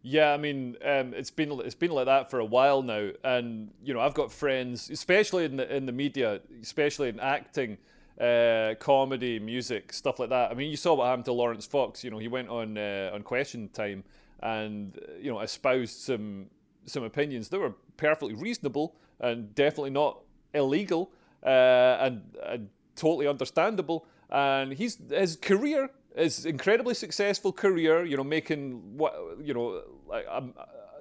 Yeah, I mean, it's been like that for a while now, and I've got friends, especially in the media, especially in acting, comedy, music, stuff like that. I mean, you saw what happened to Lawrence Fox. He went on Question Time and espoused some opinions that were perfectly reasonable and definitely not illegal, and totally understandable. And his career is incredibly successful career, making like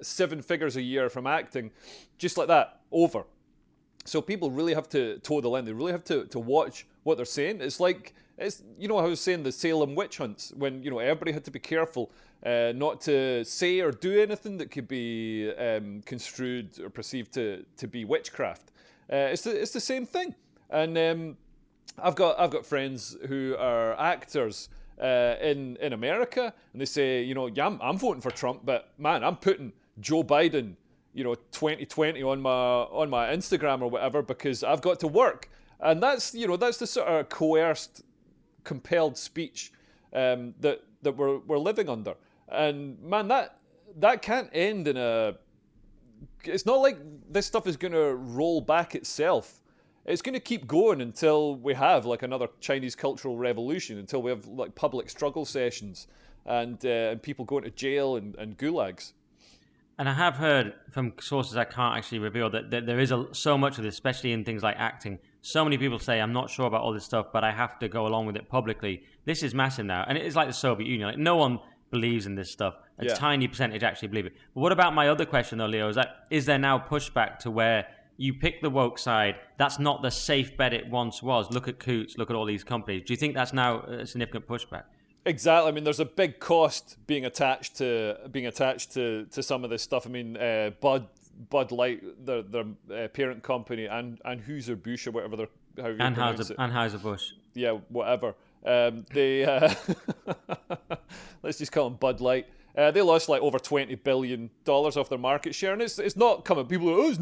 7 figures a year from acting, just like that, over. So people really have to toe the line. They really have to watch what they're saying. It's like, I was saying the Salem witch hunts, when everybody had to be careful not to say or do anything that could be construed or perceived to be witchcraft. It's the same thing. And I've got friends who are actors in America, and they say, I'm voting for Trump, but man, I'm putting Joe Biden, 2020 on my Instagram or whatever, because I've got to work. And that's the sort of coerced, compelled speech that we're living under. And man, that can't end in a... It's not like this stuff is going to roll back itself. It's going to keep going until we have like another Chinese cultural revolution, until we have like public struggle sessions and people going to jail and gulags. And I have heard from sources I can't actually reveal that there is so much of this, especially in things like acting. So many people say, I'm not sure about all this stuff, but I have to go along with it publicly. This is massive now. And it is like the Soviet Union. Like, no one believes in this stuff. A tiny percentage actually believe it. But what about my other question, though, Leo? Is there now pushback to where you pick the woke side? That's not the safe bet it once was. Look at Coots, look at all these companies. Do you think that's now a significant pushback? Exactly. I mean, there's a big cost being attached to some of this stuff. I mean, Bud Light, their parent company, and Anheuser-Busch or whatever how you pronounce it. Anheuser-Busch. Yeah, whatever. They let's just call them Bud Light. They lost like over $20 billion off their market share, and it's not coming. People are,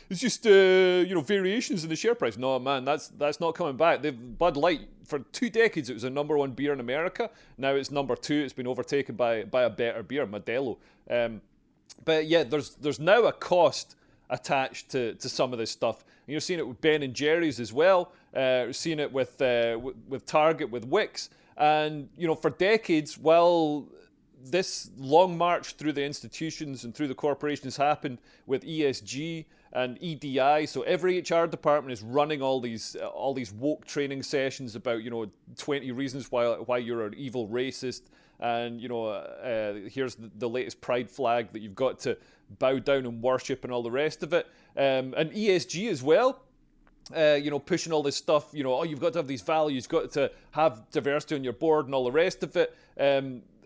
it's just variations in the share price. No, man, that's not coming back. Bud Light, for 2 decades, it was the number 1 beer in America. Now it's number 2. It's been overtaken by a better beer, Modelo. But yeah, there's now a cost attached to some of this stuff. And you're seeing it with Ben and Jerry's as well. You're seeing it with Target, with Wix, and for decades, while this long march through the institutions and through the corporations happened with ESG and EDI. So every HR department is running all these woke training sessions about 20 reasons why you're an evil racist, and here's the latest pride flag that you've got to bow down and worship and all the rest of it. And ESG as well. Pushing all this stuff. You've got to have these values, got to have diversity on your board and all the rest of it.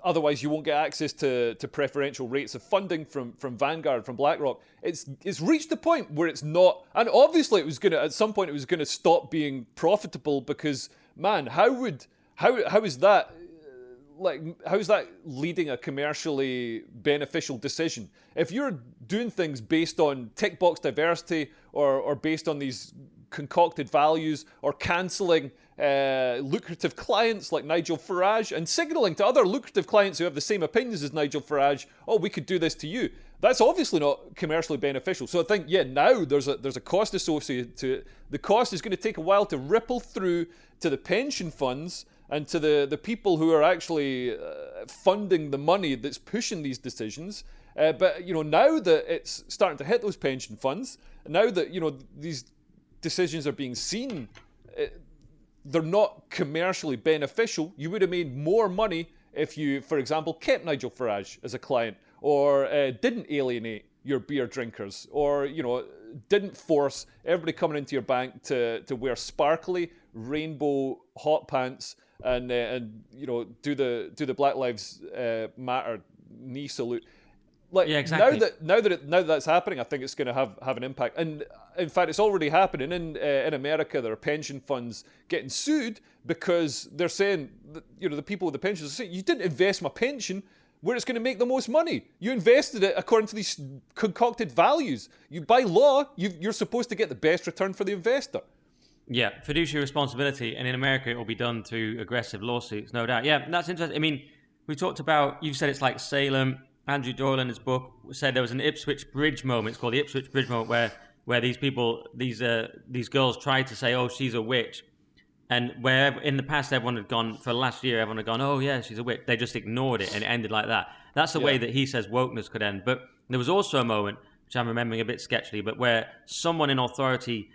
Otherwise, you won't get access to preferential rates of funding from Vanguard, from BlackRock. It's reached a point where it's not, and obviously at some point it was gonna stop being profitable, because man, how is that leading a commercially beneficial decision? If you're doing things based on tick box diversity or based on these concocted values, or cancelling lucrative clients like Nigel Farage and signalling to other lucrative clients who have the same opinions as Nigel Farage, oh, we could do this to you. That's obviously not commercially beneficial. So I think, now there's a cost associated to it. The cost is going to take a while to ripple through to the pension funds and to the people who are actually funding the money that's pushing these decisions. But now that it's starting to hit those pension funds, now that these decisions are being seen, they're not commercially beneficial. You would have made more money if you, for example, kept Nigel Farage as a client, or didn't alienate your beer drinkers, or didn't force everybody coming into your bank to wear sparkly rainbow hot pants and do the Black Lives Matter knee salute. Yeah, exactly. Now that that's happening, I think it's going to have an impact. And in fact, it's already happening in America. There are pension funds getting sued because they're saying that, the people with the pensions are saying, you didn't invest my pension where it's going to make the most money. You invested it according to these concocted values. By law, you're supposed to get the best return for the investor. Yeah, fiduciary responsibility, and in America it will be done through aggressive lawsuits, no doubt. Yeah, that's interesting. I mean, we talked about, you've said it's like Salem. Andrew Doyle in his book said there was an Ipswich Bridge moment. It's called the Ipswich Bridge moment, where these people, these girls tried to say, oh, she's a witch. And where in the past everyone had gone, for last year, everyone had gone, oh yeah, she's a witch. They just ignored it and it ended like that. That's the way that he says wokeness could end. But there was also a moment, which I'm remembering a bit sketchily, but where someone in authority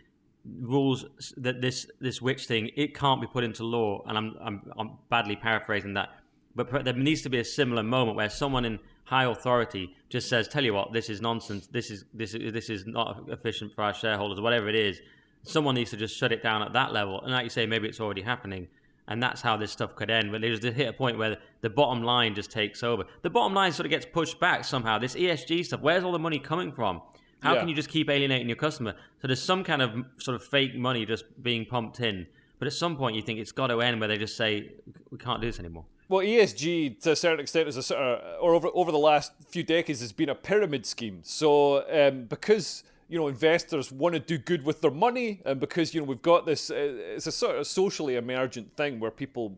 rules that this witch thing, it can't be put into law. And I'm badly paraphrasing that. But there needs to be a similar moment where someone in high authority just says, tell you what, this is nonsense. This is not efficient for our shareholders, whatever it is. Someone needs to just shut it down at that level. And like you say, maybe it's already happening. And that's how this stuff could end. But there's to hit a point where the bottom line just takes over. The bottom line sort of gets pushed back somehow. This ESG stuff, where's all the money coming from? How can you just keep alienating your customer? So there's some kind of sort of fake money just being pumped in. But at some point you think it's got to end where they just say, we can't do this anymore. Well, ESG, to a certain extent, is a sort of, or over the last few decades, has been a pyramid scheme. So because investors want to do good with their money, and because we've got this, it's a sort of socially emergent thing where people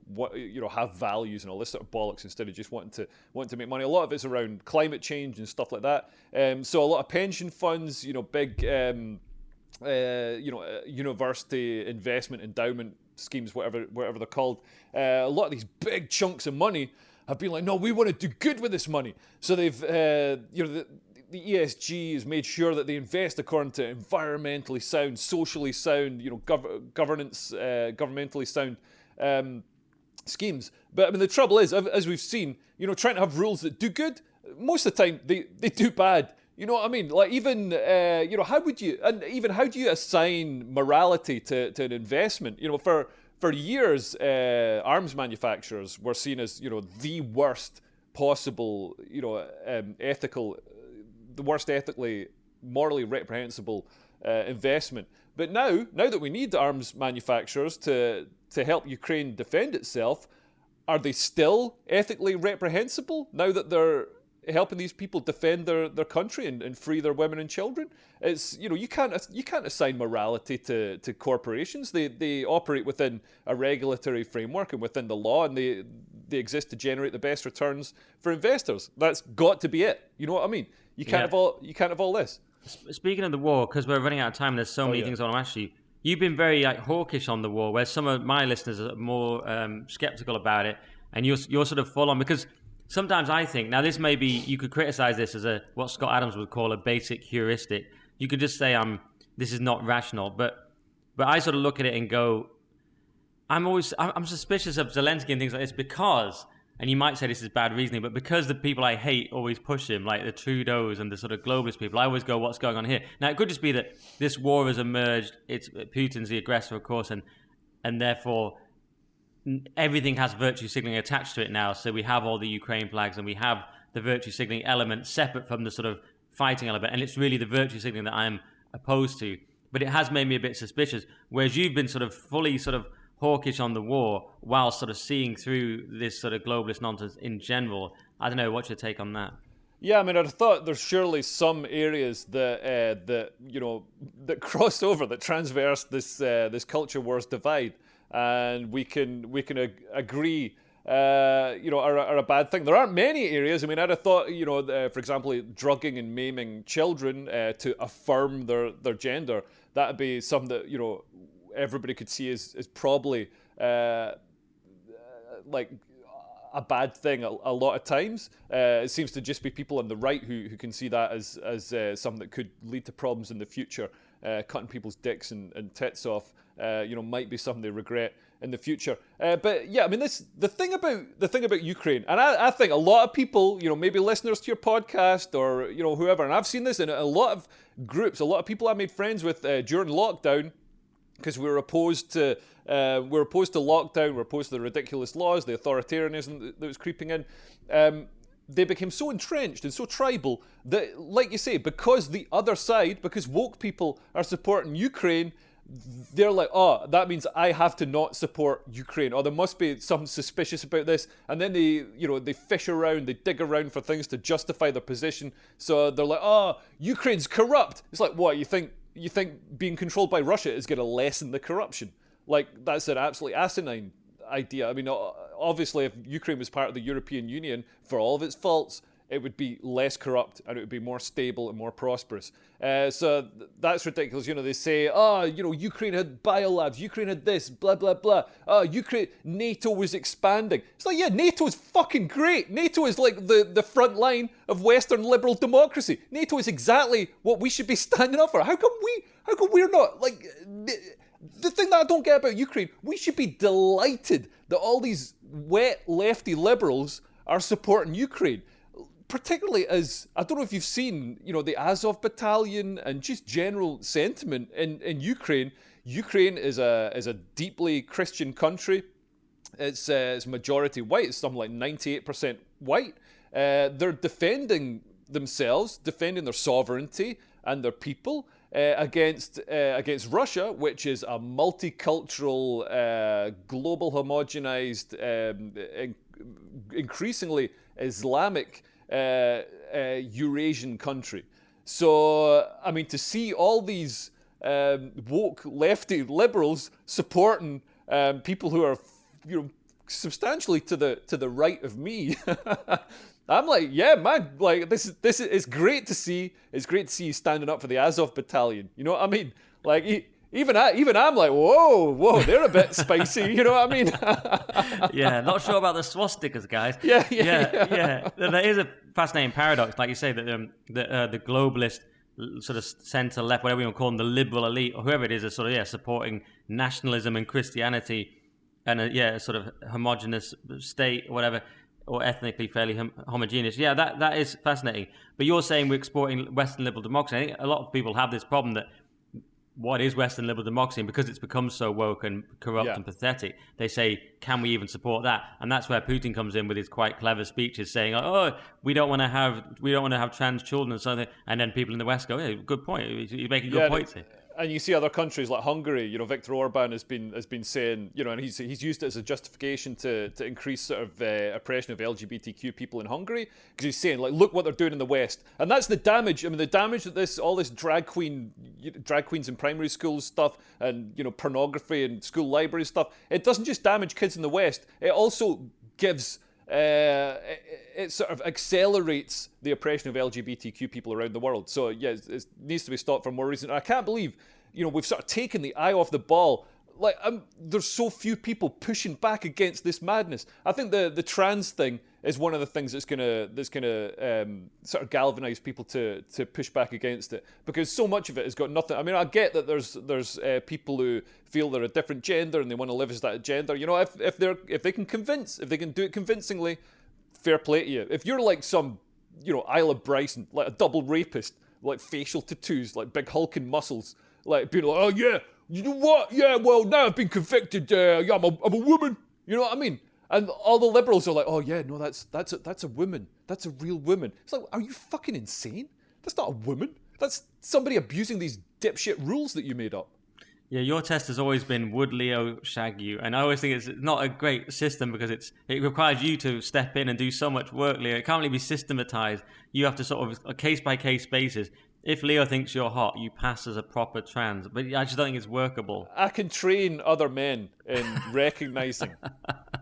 have values and all this sort of bollocks instead of just wanting to make money. A lot of it's around climate change and stuff like that. So a lot of pension funds, big university investment endowment schemes, whatever they're called, a lot of these big chunks of money have been like, no, we want to do good with this money. So they've, the ESG has made sure that they invest according to environmentally sound, socially sound, governmentally sound schemes. But I mean, the trouble is, as we've seen, trying to have rules that do good, most of the time they do bad. You know what I mean? Like even, how do you assign morality to an investment? For years, arms manufacturers were seen as, the worst possible, the worst ethically, morally reprehensible investment. But now that we need arms manufacturers to help Ukraine defend itself, are they still ethically reprehensible now that they're helping these people defend their country and free their women and children. It's, you can't assign morality to corporations. They operate within a regulatory framework and within the law, and they exist to generate the best returns for investors. That's got to be it. You know what I mean? You can't have all this. Speaking of the war, because we're running out of time, there's so many things I want to ask you. You've been very hawkish on the war, where some of my listeners are more skeptical about it, and you're sort of full on, because sometimes I think, now this may be, you could criticize this as what Scott Adams would call a basic heuristic. You could just say this is not rational, but I sort of look at it and go, I'm suspicious of Zelensky and things like this because, and you might say this is bad reasoning, but because the people I hate always push him, like the Trudeaus and the sort of globalist people, I always go, what's going on here? Now, it could just be that this war has emerged, Putin's the aggressor, of course, and therefore everything has virtue signaling attached to it now. So we have all the Ukraine flags and we have the virtue signaling element separate from the sort of fighting element, and it's really the virtue signaling that I'm opposed to. But it has made me a bit suspicious, whereas you've been sort of fully sort of hawkish on the war while sort of seeing through this sort of globalist nonsense in general. I don't know, what's your take on that? Yeah, I mean, I thought there's surely some areas that cross over, that transverse this culture wars divide, and we can agree are a bad thing. There aren't many areas. I mean, I'd have thought, for example, drugging and maiming children to affirm their gender, that'd be something that everybody could see as probably like a bad thing a lot of times. It seems to just be people on the right who can see that as something that could lead to problems in the future. Cutting people's dicks and tits off, might be something they regret in the future. But yeah, I mean, the thing about Ukraine, and I think a lot of people, maybe listeners to your podcast or whoever, and I've seen this in a lot of groups, a lot of people I made friends with during lockdown, because we were opposed to lockdown, we're opposed to the ridiculous laws, the authoritarianism that was creeping in. They became so entrenched and so tribal that, like you say, because the other side, because woke people are supporting Ukraine, they're like, oh, that means I have to not support Ukraine, or there must be something suspicious about this. And then they fish around, they dig around for things to justify their position. So they're like, oh, Ukraine's corrupt. It's like, what, you think being controlled by Russia is going to lessen the corruption? Like, that's an absolutely asinine idea. I mean, obviously, if Ukraine was part of the European Union, for all of its faults, it would be less corrupt and it would be more stable and more prosperous. So that's ridiculous. They say, Ukraine had biolabs, Ukraine had this, blah, blah, blah. NATO was expanding. It's like, yeah, NATO's fucking great. NATO is like the front line of Western liberal democracy. NATO is exactly what we should be standing up for. How come we're not, like, the thing that I don't get about Ukraine, we should be delighted that all these wet lefty liberals are supporting Ukraine. Particularly as, I don't know if you've seen, the Azov battalion and just general sentiment in Ukraine. Ukraine is a deeply Christian country. It's majority white. It's something like 98% white. They're defending themselves, defending their sovereignty and their people against Russia, which is a multicultural, global homogenized, increasingly Islamic Eurasian country. So, I mean, to see all these woke lefty liberals supporting people who are, substantially to the right of me, I'm like, yeah, man, like this is great to see. It's great to see you standing up for the Azov battalion. You know what I mean? Like, even I'm like, whoa, they're a bit spicy. You know what I mean? Yeah, not sure about the swastikas, guys. Yeah. There is a fascinating paradox, like you say, that the globalist sort of centre left, whatever you want to call them, the liberal elite or whoever it is sort of supporting nationalism and Christianity and a sort of homogenous state or whatever, or ethnically fairly homogeneous. Yeah, that is fascinating. But you're saying we're exporting Western liberal democracy. I think a lot of people have this problem that what is Western liberal democracy? And because it's become so woke and corrupt and pathetic, they say, can we even support that? And that's where Putin comes in with his quite clever speeches saying, oh, we don't want to have trans children and something. And then people in the West go, yeah, good point. You're making good points here. And you see other countries like Hungary, Viktor Orban has been saying, and he's used it as a justification to increase sort of oppression of LGBTQ people in Hungary, because he's saying, like, look what they're doing in the West. And that's the damage. I mean, the damage that all this drag queens in primary schools stuff and, pornography and school library stuff, it doesn't just damage kids in the West, it also gives... it sort of accelerates the oppression of LGBTQ people around the world. So yeah, it needs to be stopped for more reason. I can't believe, we've sort of taken the eye off the ball. Like, there's so few people pushing back against this madness. I think the trans thing is one of the things that's gonna sort of galvanise people to push back against it, because so much of it has got nothing. I mean, I get that there's people who feel they're a different gender and they want to live as that gender. If they can do it convincingly, fair play to you. If you're like some Isla Bryson, like a double rapist, like facial tattoos, like big hulking muscles, like being like, oh yeah, you know what? Yeah, well, now I've been convicted. Yeah, I'm a woman. You know what I mean? And all the liberals are like, oh yeah, no, that's a woman. That's a real woman. It's like, are you fucking insane? That's not a woman. That's somebody abusing these dipshit rules that you made up. Yeah, your test has always been, would Leo shag you? And I always think it's not a great system, because it requires you to step in and do so much work, Leo. It can't really be systematized. You have to sort of, a case-by-case basis. If Leo thinks you're hot, you pass as a proper trans. But I just don't think it's workable. I can train other men in recognizing.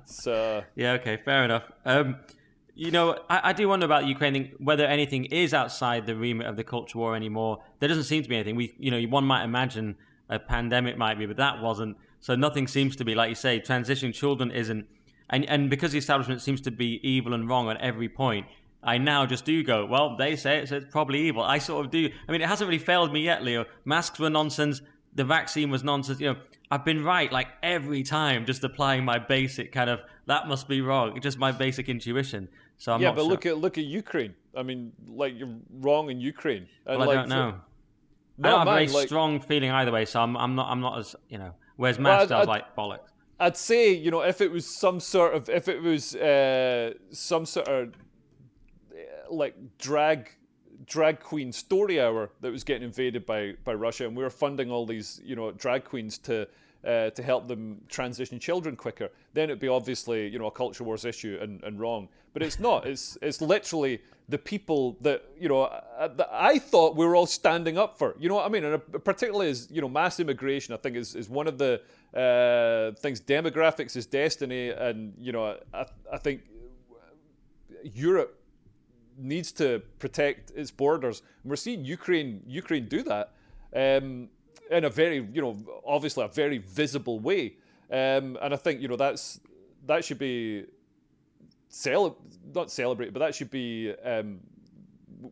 So yeah, okay, fair enough. I do wonder about Ukraine, whether anything is outside the remit of the culture war anymore. There doesn't seem to be anything. One might imagine a pandemic might be, but that wasn't. So nothing seems to be, like you say, transitioning children isn't. And because the establishment seems to be evil and wrong at every point, I now just do go, well, they say it, so it's probably evil. I sort of do. I mean, it hasn't really failed me yet, Leo. Masks were nonsense. The vaccine was nonsense. I've been right, like, every time, just applying my basic kind of, that must be wrong, just my basic intuition. So I'm not sure. look at Ukraine. I mean, like, you're wrong in Ukraine. And well, I don't know. I don't have a very strong feeling either way, so I'm not as, whereas masks, I was like, bollocks. I'd say, if it was some sort of like drag queen story hour that was getting invaded by Russia, and we were funding all these drag queens to help them transition children quicker, then it'd be obviously a culture wars issue and wrong. But it's not. It's literally the people that that I thought we were all standing up for. You know what I mean? And particularly as mass immigration, I think is one of the things. Demographics is destiny, and I think Europe needs to protect its borders. And we're seeing Ukraine do that in a very, obviously a very visible way. And I think, that should be not celebrated, but that should be,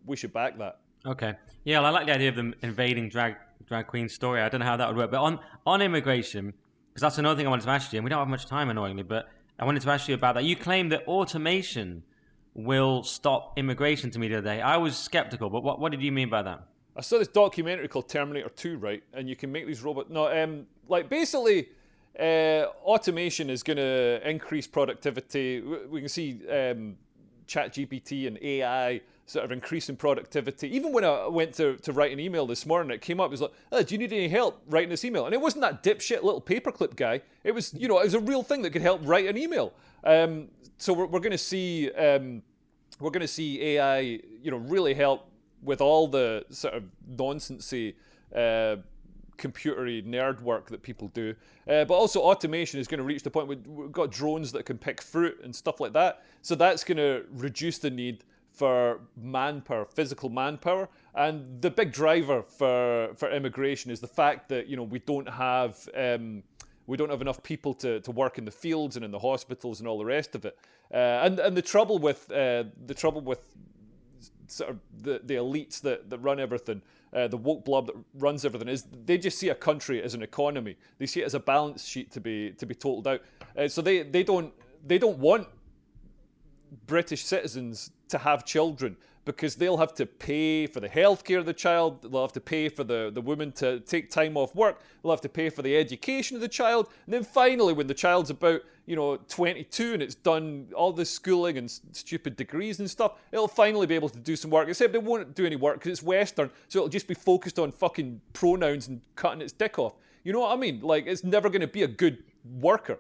we should back that. Okay. Yeah, well, I like the idea of them invading drag queen story. I don't know how that would work. But on immigration, because that's another thing I wanted to ask you, and we don't have much time, annoyingly, but I wanted to ask you about that. You claim that automation will stop immigration to me the other day. I was skeptical, but what did you mean by that? I saw this documentary called Terminator 2, right? And you can make these robots... No, basically, automation is going to increase productivity. We can see ChatGPT and AI sort of increasing productivity. Even when I went to write an email this morning, it came up, it was like, oh, do you need any help writing this email? And it wasn't that dipshit little paperclip guy. It was, it was a real thing that could help write an email. So we're going to see AI, really help with all the sort of nonsensy, computery nerd work that people do. But also automation is going to reach the point where we've got drones that can pick fruit and stuff like that. So that's going to reduce the need for manpower, physical manpower. And the big driver for immigration is the fact that, we don't have enough people to work in the fields and in the hospitals and all the rest of it. And the trouble with sort of the elites that run everything, the woke blob that runs everything, is they just see a country as an economy. They see it as a balance sheet to be totaled out. So they don't want British citizens to have children, because they'll have to pay for the healthcare of the child, they'll have to pay for the woman to take time off work, they'll have to pay for the education of the child, and then finally when the child's about, 22 and it's done all this schooling and stupid degrees and stuff, it'll finally be able to do some work. Except it won't do any work because it's Western, so it'll just be focused on fucking pronouns and cutting its dick off. You know what I mean? Like, it's never going to be a good worker.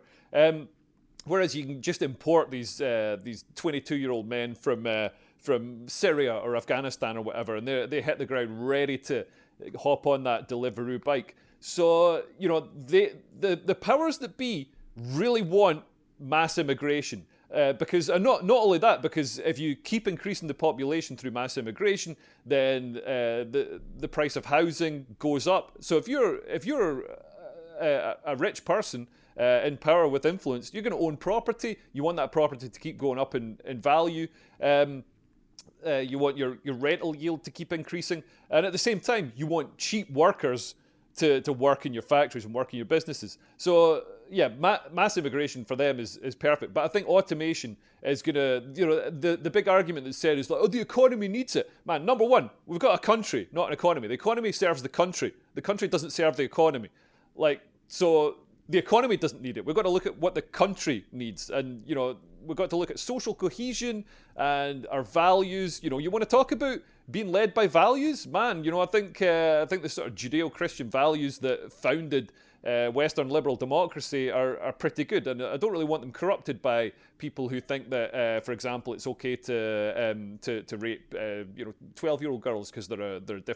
Whereas you can just import these 22-year-old men from Syria or Afghanistan or whatever, and they hit the ground ready to hop on that Deliveroo bike. So, the powers that be really want mass immigration. Because not only that, because if you keep increasing the population through mass immigration, then the price of housing goes up. So if you're a rich person in power with influence, you're going to own property. You want that property to keep going up in value. You want your rental yield to keep increasing, and at the same time, you want cheap workers to work in your factories and work in your businesses. So yeah, mass immigration for them is perfect. But I think automation is gonna, the big argument that's said is like, oh, the economy needs it. Man, number one, we've got a country, not an economy. The economy serves the country. The country doesn't serve the economy. So the economy doesn't need it. We've got to look at what the country needs, and we've got to look at social cohesion and our values. You want to talk about being led by values, man. I think the sort of Judeo-Christian values that founded Western liberal democracy are pretty good, and I don't really want them corrupted by people who think that, for example, it's okay to rape 12-year-old girls because they're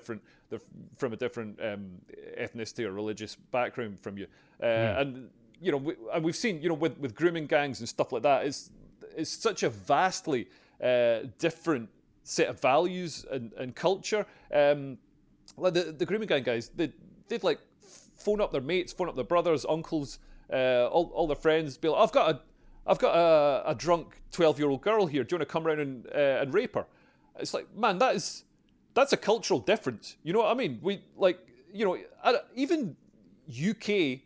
from a different ethnicity or religious background from you, and we've seen with grooming gangs and stuff like that, it's such a vastly different set of values and culture. Like the grooming gang guys, they'd like phone up their mates, phone up their brothers, uncles, all their friends, be like, I've got a drunk 12-year-old girl here. Do you want to come around and rape her? It's like, man, that's a cultural difference. You know what I mean? Even UK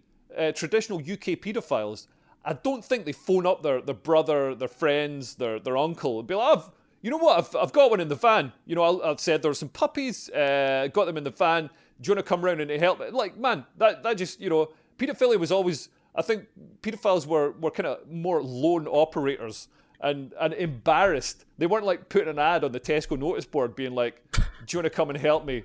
traditional UK paedophiles, I don't think they phone up their brother, their friends, their uncle, and be like, you know what? I've got one in the van. I've said there were some puppies. Got them in the van. Do you want to come round and help? Like, man, that just, paedophilia was always, I think paedophiles were kind of more lone operators and embarrassed. They weren't like putting an ad on the Tesco notice board being like, do you want to come and help me?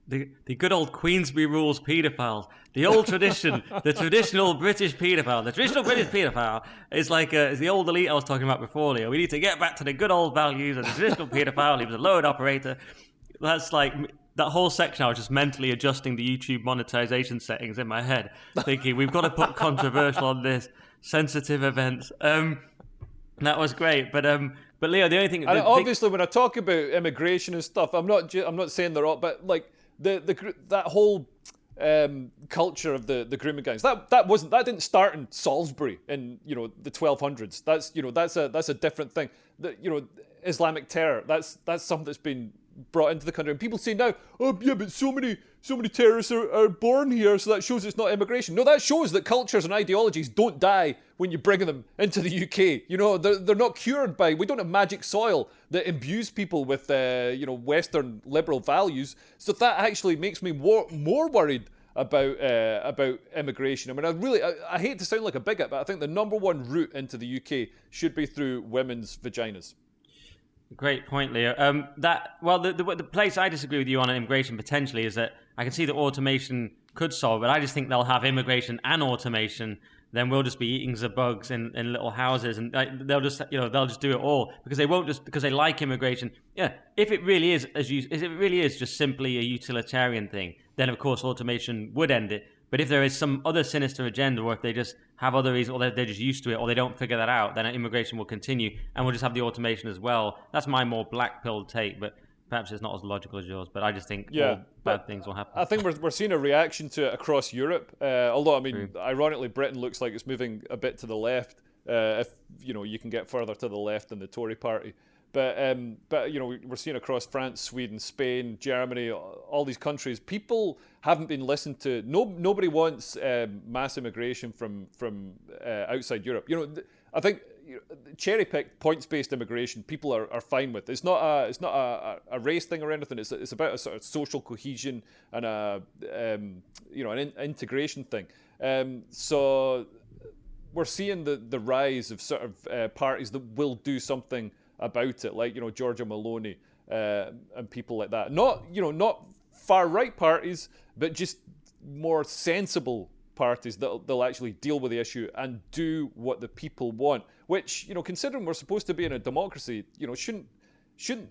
The good old Queensberry rules paedophile. The old tradition, the traditional British paedophile. The traditional British paedophile is like is the old elite I was talking about before, Leo. We need to get back to the good old values of the traditional paedophile. He was a lone operator. That's like... That whole section, I was just mentally adjusting the YouTube monetization settings in my head, thinking we've got to put controversial on this, sensitive events. That was great, but Leo, the only thing, obviously, when I talk about immigration and stuff, I'm not saying they're all, but like that whole culture of the grooming gangs, that didn't start in Salisbury in the 1200s. That's a different thing. Islamic terror. That's something that's been brought into the country, and people say now, oh yeah, but so many terrorists are born here, so that shows it's not immigration. No, that shows that cultures and ideologies don't die when you bring them into the UK. They're not cured by. We don't have magic soil that imbues people with Western liberal values. So that actually makes me more worried about immigration. I mean, I hate to sound like a bigot, but I think the number one route into the UK should be through women's vaginas. Great point, Leo. The place I disagree with you on immigration potentially is that I can see that automation could solve it. I just think they'll have immigration and automation. Then we'll just be eating the bugs in little houses, and they'll just do it all because they won't just because they like immigration. Yeah, if it really is just simply a utilitarian thing, then of course automation would end it. But if there is some other sinister agenda, or if they just have other reasons, or they're just used to it, or they don't figure that out, then immigration will continue, and we'll just have the automation as well. That's my more black-pilled take, but perhaps it's not as logical as yours. But I just think bad things will happen. I think we're seeing a reaction to it across Europe. Although, I mean, ironically, Britain looks like it's moving a bit to the left. If you can get further to the left than the Tory party. But we're seeing across France, Sweden, Spain, Germany, all these countries, people haven't been listened to. Nobody wants mass immigration from outside Europe. I think cherry-picked points-based immigration people are fine with. It's not a race thing or anything. It's about a sort of social cohesion and an integration thing. So we're seeing the rise of sort of parties that will do something about it, like Giorgia Meloni and people like that. Not far right parties, but just more sensible parties that'll actually deal with the issue and do what the people want. Which, considering we're supposed to be in a democracy, shouldn't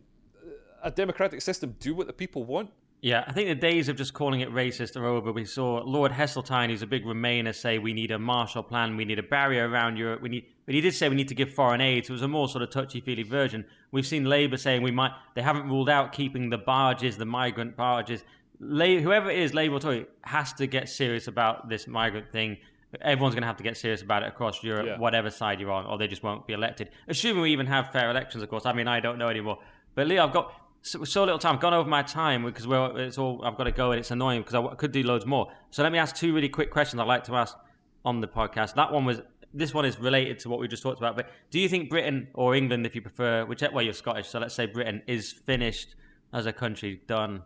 a democratic system do what the people want? Yeah, I think the days of just calling it racist are over. We saw Lord Heseltine, who's a big Remainer, say we need a Marshall Plan, we need a barrier around Europe, but he did say we need to give foreign aid, so it was a more sort of touchy-feely version. We've seen Labour saying they haven't ruled out keeping the barges, the migrant barges. Whoever it is, Labour or Tory, has to get serious about this migrant thing. Everyone's going to have to get serious about it across Europe, whatever side you're on, or they just won't be elected. Assuming we even have fair elections, of course. I mean, I don't know anymore. But Leo, I've got so little time. I've gone over my time because I've got to go and it's annoying because I could do loads more. So let me ask 2 really quick questions I'd like to ask on the podcast. This one is related to what we just talked about. But do you think Britain or England, if you prefer, you're Scottish, so let's say Britain, is finished as a country, done?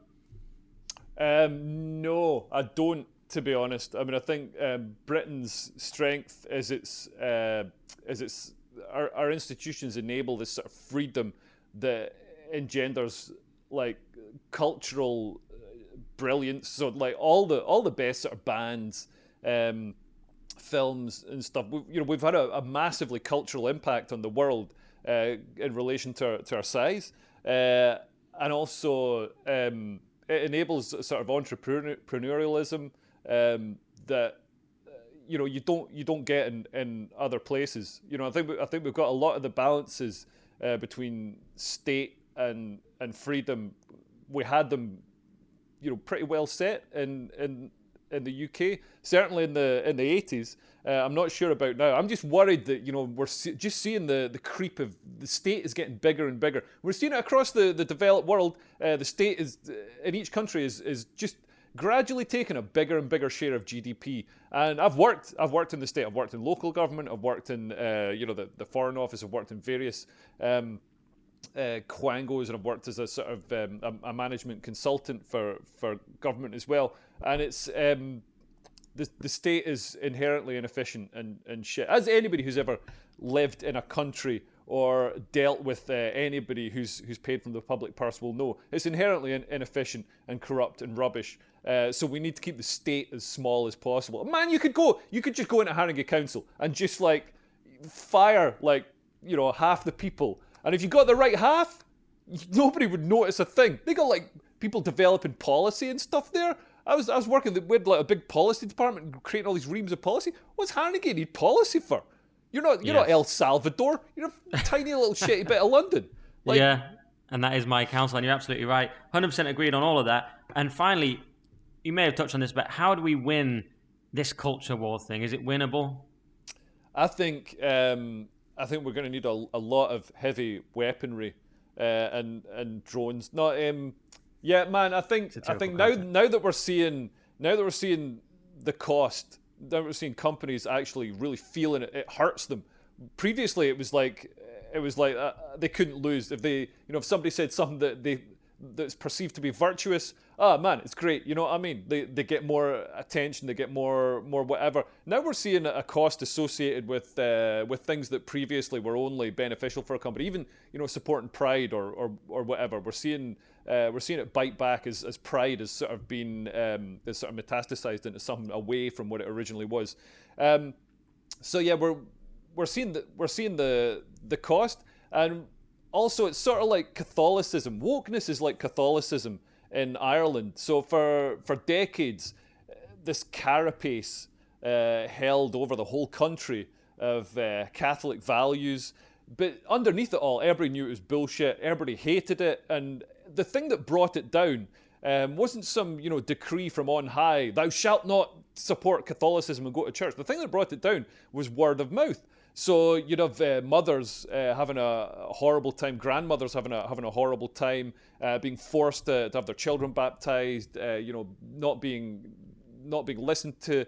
No, I don't. To be honest, I mean, I think Britain's strength is our institutions enable this sort of freedom that engenders like cultural brilliance. So like all the best sort of bands, films and stuff. We've had a massively cultural impact on the world in relation to our size, and also it enables sort of entrepreneurialism that you don't get in other places. I think we've got a lot of the balances between state and freedom. We had them pretty well set in the UK, certainly in the 80s. I'm not sure about now. I'm just worried that we're just seeing the creep of the state is getting bigger and bigger. We're seeing it across the developed world. The state is in each country is just gradually taking a bigger and bigger share of GDP. And I've worked in the state. I've worked in local government. I've worked in the Foreign Office. I've worked in various quangos, and I've worked as a sort of a management consultant for government as well. And it's the state is inherently inefficient and shit. As anybody who's ever lived in a country or dealt with anybody who's paid from the public purse will know, it's inherently inefficient and corrupt and rubbish. So we need to keep the state as small as possible. Man, you could just go into Harringay Council and just like fire half the people, and if you got the right half, nobody would notice a thing. They got like people developing policy and stuff there. I was working with like a big policy department, creating all these reams of policy. What's Harringay need policy for? You're not El Salvador. You're a tiny little shitty bit of London. Yeah, and that is my council, and you're absolutely right. 100% agreed on all of that. And finally, you may have touched on this, but how do we win this culture war thing? Is it winnable? I think we're going to need a lot of heavy weaponry and drones. Yeah, man. I think now that we're seeing the cost, now we're seeing companies actually really feeling it. It hurts them. Previously, it was like they couldn't lose if they if somebody said something that's perceived to be virtuous. Man, it's great. You know what I mean? They get more attention. They get more whatever. Now we're seeing a cost associated with things that previously were only beneficial for a company. Even supporting Pride or whatever. We're seeing it bite back as Pride has sort of been has sort of metastasized into something away from what it originally was. So yeah, we're seeing the cost. And also, it's sort of like Catholicism. Wokeness is like Catholicism in Ireland. So for decades, this carapace held over the whole country of Catholic values. But underneath it all, everybody knew it was bullshit. Everybody hated it. And the thing that brought it down wasn't some decree from on high, thou shalt not support Catholicism and go to church. The thing that brought it down was word of mouth. So you'd have mothers having a horrible time, grandmothers having a horrible time, being forced to have their children baptized, not being listened to,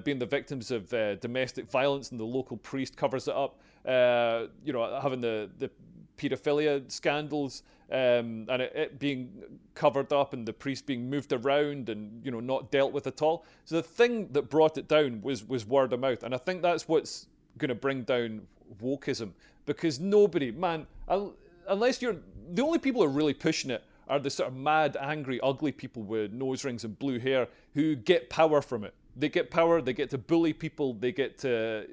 being the victims of domestic violence, and the local priest covers it up. Having the paedophilia scandals, and it being covered up, and the priest being moved around and not dealt with at all. So the thing that brought it down was word of mouth, and I think that's what's going to bring down wokeism, because nobody, man, unless you're the only people who are really pushing it are the sort of mad, angry, ugly people with nose rings and blue hair who get power from it. They get power. They get to bully people. They get to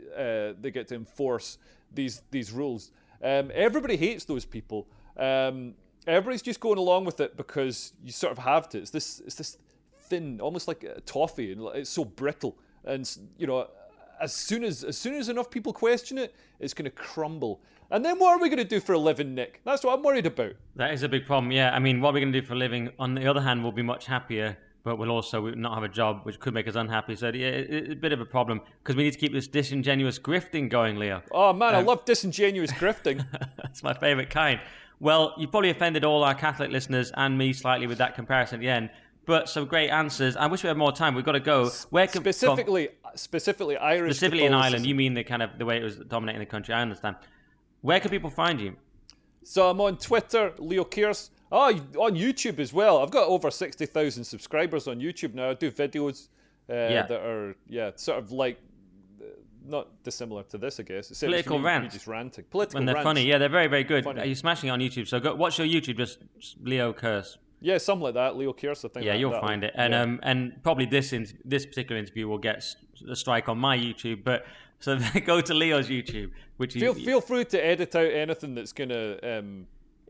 enforce these rules. Everybody hates those people. Everybody's just going along with it because you sort of have to. It's this thin, almost like a toffee, and it's so brittle. And you know, as soon as enough people question it, it's going to crumble. And then what are we going to do for a living, Nick? That's what I'm worried about. That is a big problem, yeah. I mean, what we're going to do for a living, on the other hand, we'll be much happier, but we'll also not have a job, which could make us unhappy. So yeah, it's a bit of a problem, because we need to keep this disingenuous grifting going, Leo. Oh, man, I love disingenuous grifting. That's my favourite kind. Well, you've probably offended all our Catholic listeners and me slightly with that comparison at the end. But some great answers. I wish we had more time. We've got to go. Where can, specifically Irish. Specifically in Ireland. You mean the way it was dominating the country. I understand. Where can people find you? So I'm on Twitter, Leo Kearse. Oh, on YouTube as well. I've got over 60,000 subscribers on YouTube now. I do videos that are sort of like not dissimilar to this, I guess. Except political rants. Just ranting. Political and they're rants. funny. Yeah, they're very, very good. Funny. You're smashing it on YouTube. So what's your YouTube? Just Leo Kearse. Yeah, something like that. Leo Kearse, I think. Yeah, you'll find it. And and probably this particular interview will get a strike on my YouTube. But so go to Leo's YouTube, which feel free to edit out anything that's gonna.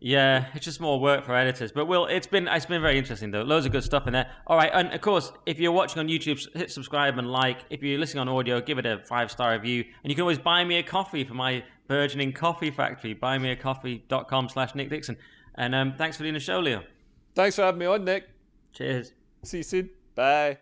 Yeah, it's just more work for editors. But it's been very interesting though. Loads of good stuff in there. All right, and of course, if you're watching on YouTube, hit subscribe and like. If you're listening on audio, give it a 5-star review. And you can always buy me a coffee for my burgeoning coffee factory. buymeacoffee.com/Nick Dixon. And thanks for doing the show, Leo. Thanks for having me on, Nick. Cheers. See you soon. Bye.